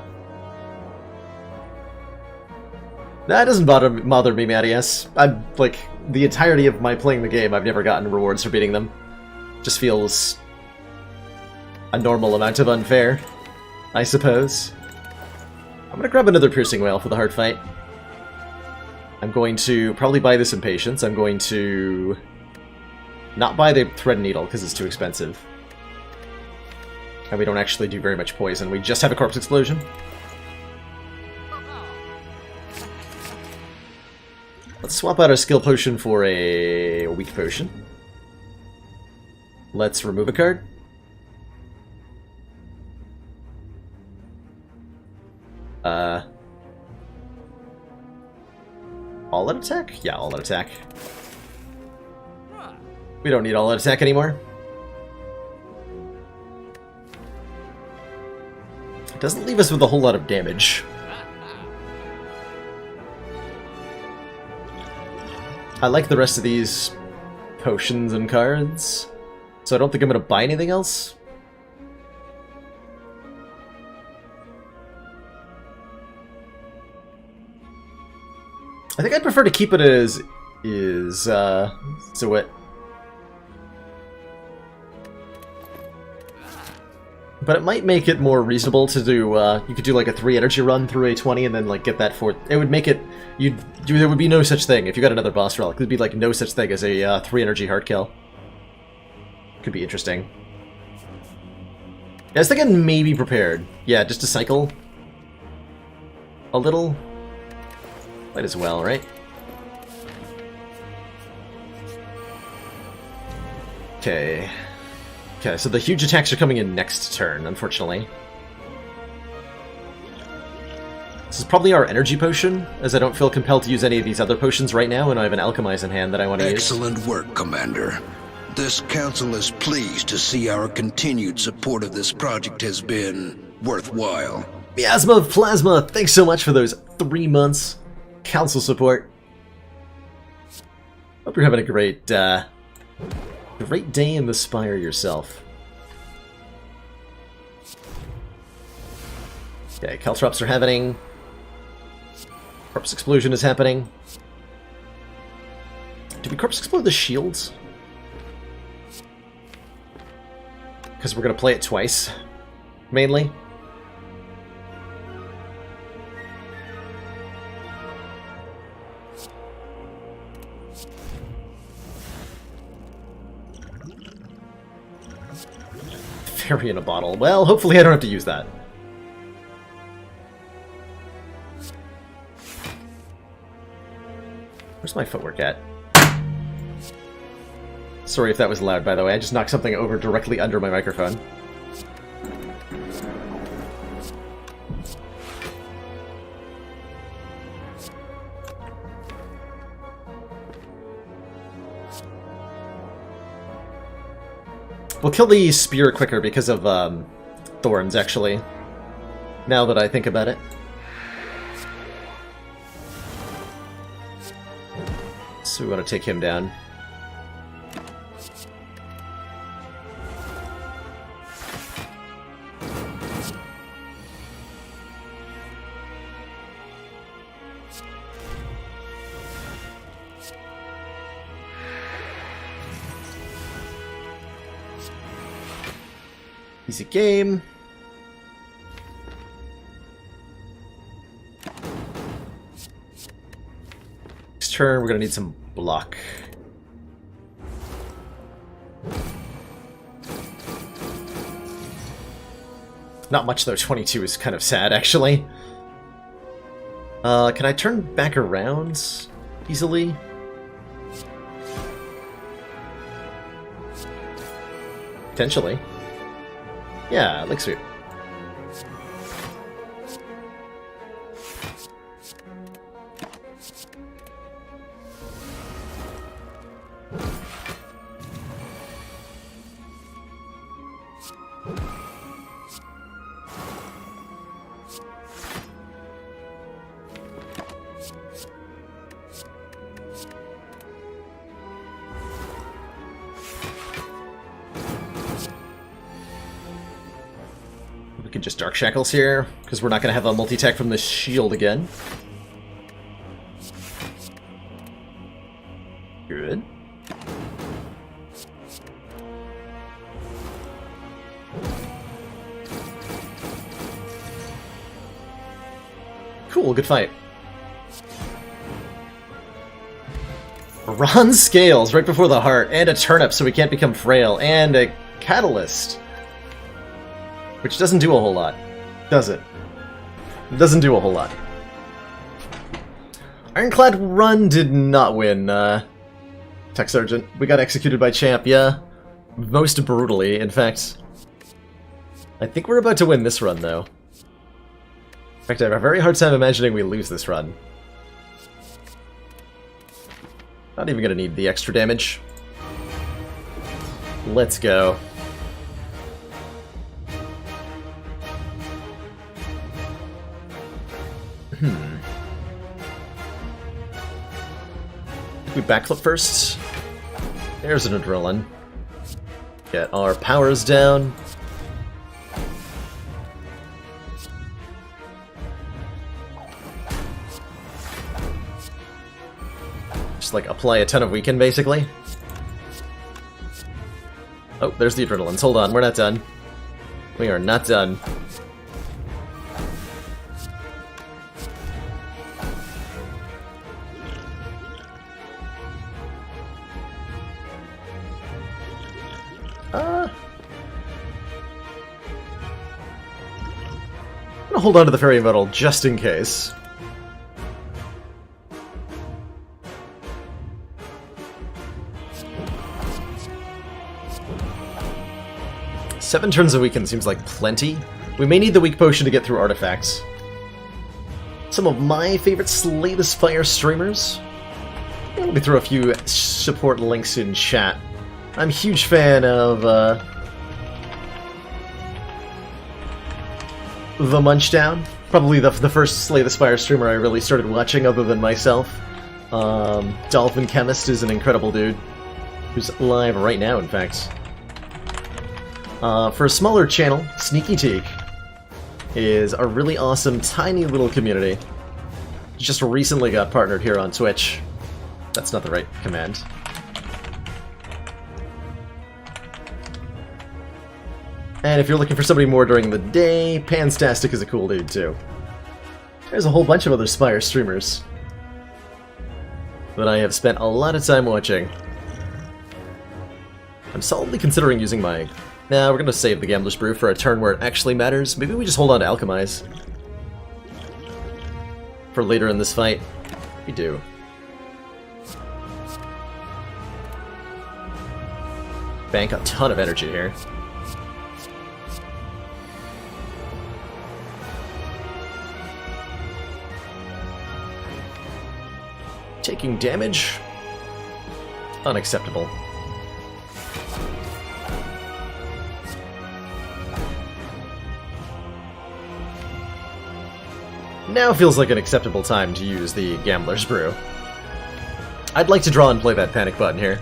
Speaker 1: That doesn't bother me, Mattias. I'm, like, the entirety of my playing the game, I've never gotten rewards for beating them. Just feels a normal amount of unfair, I suppose. I'm gonna grab another Piercing Wail for the hard fight. I'm going to probably buy this Impatience. I'm going to not buy the Thread Needle, because it's too expensive. And we don't actually do very much poison. We just have a Corpse Explosion. Let's swap out our skill potion for a weak potion. Let's remove a card. All out attack? Yeah, all out attack. We don't need all out attack anymore. It doesn't leave us with a whole lot of damage. I like the rest of these potions and cards, so I don't think I'm going to buy anything else. I think I'd prefer to keep it as is, so what? But it might make it more reasonable to do, you could do like a 3 energy run through a 20 and then like get that 4, it would make it, there would be no such thing, if you got another boss relic, there'd be like no such thing as a 3 energy hard kill. Could be interesting. I was thinking maybe prepared. Yeah, just to cycle a little. Might as well, right? Okay. Okay, so the huge attacks are coming in next turn, unfortunately. This is probably our energy potion, as I don't feel compelled to use any of these other potions right now, and I have an Alchemize in hand that I want to use.
Speaker 2: Excellent work, Commander. This council is pleased to see our continued support of this project has been worthwhile.
Speaker 1: Miasma of Plasma, thanks so much for those 3 months. Council support. Hope you're having a great day in the Spire yourself. Okay, Caltrops are happening. Corpse Explosion is happening. Did we Corpse Explode the shields? Because we're going to play it twice, mainly. Fairy in a bottle. Well, hopefully I don't have to use that. Where's my footwork at? Sorry if that was loud, by the way. I just knocked something over directly under my microphone. We'll kill the spear quicker because of thorns, actually, now that I think about it. So we want to take him down. Easy game. Next turn, we're gonna need some block. Not much though, 22 is kind of sad, actually. Can I turn back around easily? Potentially. Yeah, Lick Sweep. We could just Dark Shackles here, because we're not going to have a multi-attack from the shield again. Good. Cool, good fight. Bronze scales right before the heart, and a turnip so we can't become frail, and a catalyst. Which doesn't do a whole lot, does it? It doesn't do a whole lot. Ironclad Run did not win, Tech Sergeant. We got executed by Champ, yeah. Most brutally, in fact. I think we're about to win this run, though. In fact, I have a very hard time imagining we lose this run. Not even gonna need the extra damage. Let's go. We backflip first. There's an adrenaline. Get our powers down. Just like apply a ton of weaken, basically. Oh, there's the adrenalines. Hold on, we're not done. We are not done. I'm gonna hold on to the fairy metal just in case. Seven turns of weaken seems like plenty. We may need the weak potion to get through artifacts. Some of my favorite Slay the Spire streamers. Let me throw a few support links in chat. I'm a huge fan of the Munchdown. Probably the first Slay the Spire streamer I really started watching other than myself. Dolphin Chemist is an incredible dude. Who's live right now, in fact. For a smaller channel, Sneaky Teak is a really awesome, tiny little community. Just recently got partnered here on Twitch. That's not the right command. And if you're looking for somebody more during the day, Panstastic is a cool dude too. There's a whole bunch of other Spire streamers that I have spent a lot of time watching. I'm solidly considering using my... Nah, we're gonna save the Gambler's Brew for a turn where it actually matters. Maybe we just hold on to Alchemize for later in this fight. We do. Bank a ton of energy here. Taking damage? Unacceptable. Now feels like an acceptable time to use the Gambler's Brew. I'd like to draw and play that panic button here.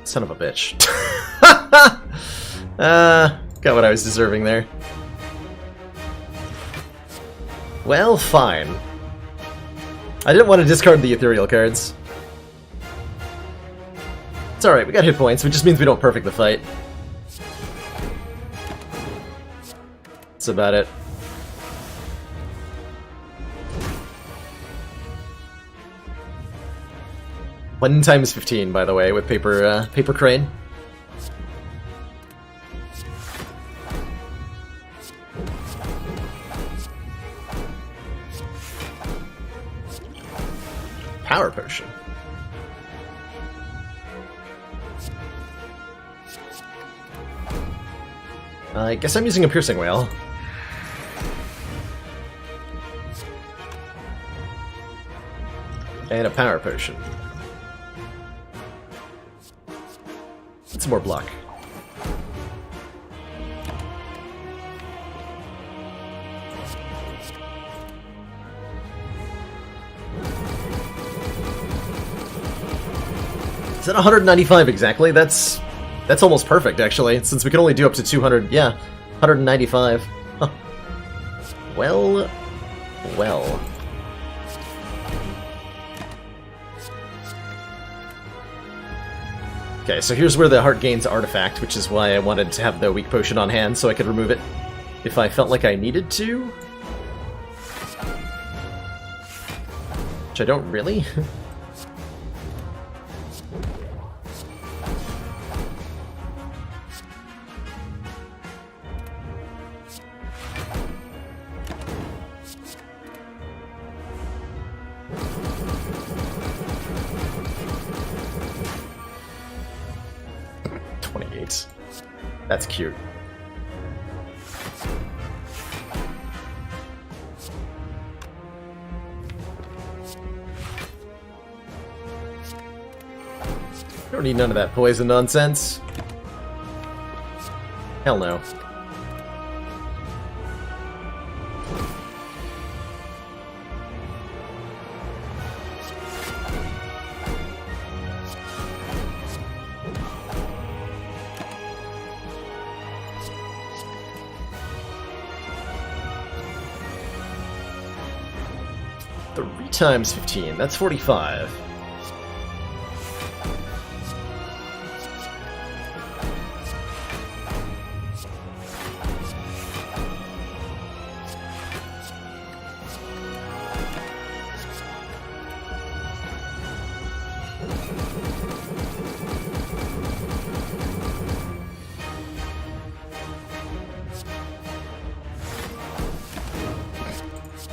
Speaker 1: Son of a bitch. Got what I was deserving there. Well, fine. I didn't want to discard the ethereal cards. It's alright, we got hit points, which just means we don't perfect the fight. That's about it. One times 15, by the way, with paper crane. Power potion. I guess I'm using a piercing whale. And a power potion. And some more block. Is that 195 exactly? That's almost perfect, actually, since we can only do up to 200. Yeah, 195. Huh. Well. Okay, so here's where the heart gains artifact, which is why I wanted to have the weak potion on hand so I could remove it if I felt like I needed to. Which I don't really. That's cute. Don't need none of that poison nonsense. Hell no. Times 15, that's 45.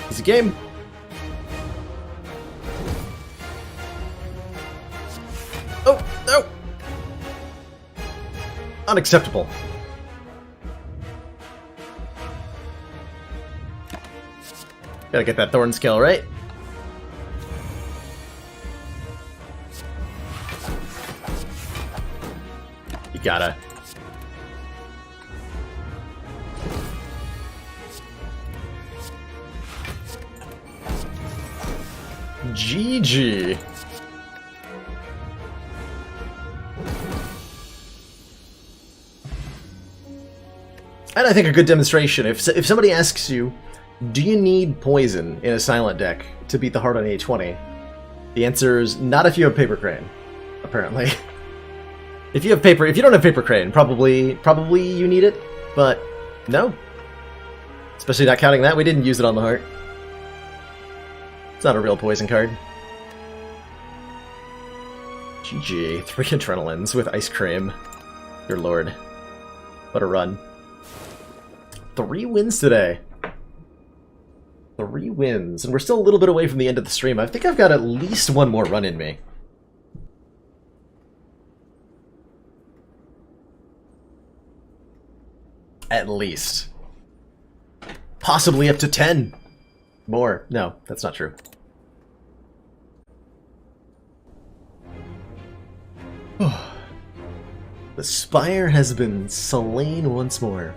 Speaker 1: Easy game. Unacceptable. Gotta get that thorn scale right. You gotta. GG. And I think a good demonstration, if somebody asks you, do you need poison in a silent deck to beat the heart on A20? The answer is not if you have Paper Crane, apparently. If you don't have Paper Crane, probably you need it, but no. Especially not counting that, we didn't use it on the heart. It's not a real poison card. GG, 3 adrenalines with ice cream. Your lord. What a run. 3 wins today. 3 wins. And we're still a little bit away from the end of the stream. I think I've got at least one more run in me. At least. Possibly up to 10. More. No, that's not true. The Spire has been slain once more.